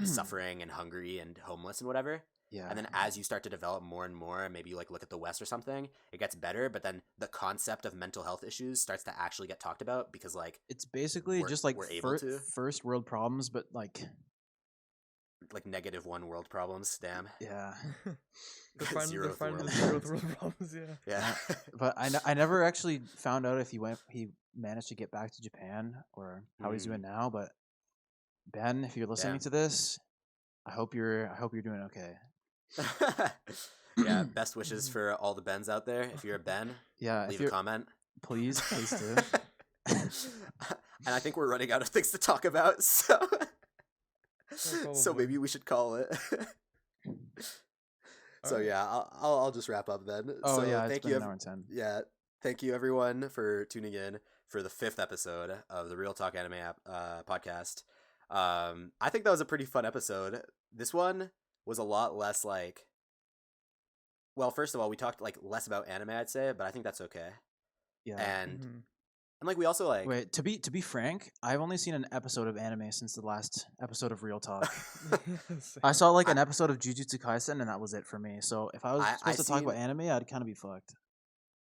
suffering and hungry and homeless and whatever. Yeah. And then as you start to develop more and more, maybe you like look at the West or something, it gets better. But then the concept of mental health issues starts to actually get talked about because like It's basically we're- just like we're able to. first world problems, but like, negative one world problems. Damn. yeah. They're finding Zeroth the world. zeroth world problems, yeah. Yeah. But I never actually found out if he managed to get back to Japan or how he's Mm. doing now. But Ben, if you're listening Damn. to this, I hope you're doing okay. Yeah. Best wishes for all the Bens out there. If you're a Ben, Yeah, if leave a you're comment. please do. And I think we're running out of things to talk about, so probably. maybe we should call it. So Alright. yeah, I'll just wrap up then. Oh So yeah, it's thank been you. an hour and 10. Yeah, thank you everyone for tuning in for the 5th episode of the Real Talk Anime podcast. I think that was a pretty fun episode. This one was a lot less like. Well, first of all, we talked like less about anime, I'd say, but I think that's okay. Yeah. And Mhm. like we also like. Wait, to be frank, I've only seen an episode of anime since the last episode of Real Talk. Yes. I saw like an episode of Jujutsu Kaisen, and that was it for me. So if I was I supposed to talk about seen- anime, I'd kind of be fucked.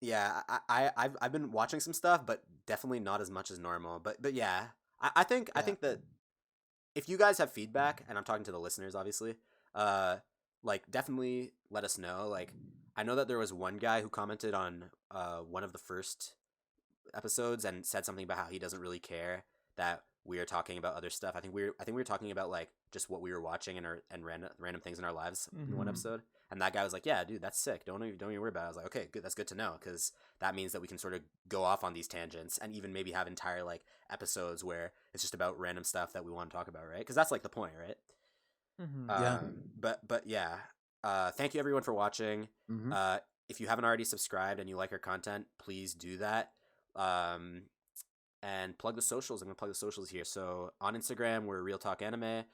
Yeah, I've been watching some stuff, but definitely not as much as normal. But yeah, I think Yeah. that if you guys have feedback, and I'm talking to the listeners, obviously, like definitely let us know. Like I know that there was one guy who commented on one of the first episodes and said something about how he doesn't really care that we are talking about other stuff. I think we were talking about like just what we were watching and random things in our lives in one Mhm. episode. And that guy was like, "Yeah, dude, that's sick. Don't even worry about it." I was like, "Okay, good. That's good to know because that means that we can sort of go off on these tangents and even maybe have entire like episodes where it's just about random stuff that we want to talk about, right? Because that's like the point, right?" Mhm. Yeah. But yeah. Thank you everyone for watching. Hmm. If you haven't already subscribed and you like our content, please do that. And plug the socials. I'm gonna plug the socials here. So on Instagram, we're Real Talk Anime.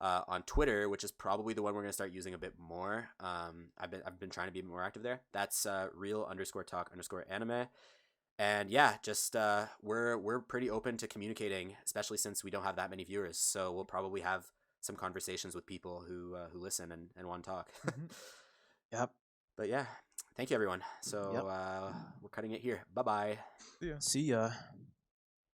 On Twitter, which is probably the one we're gonna start using a bit more. I've been trying to be more active there. That's real_talk_anime. And yeah, just we're pretty open to communicating, especially since we don't have that many viewers. So we'll probably have some conversations with people who listen and want to talk. Mhm. Yep. But yeah, thank you everyone. So Yep. we're cutting it here. Bye bye. Yeah. See ya.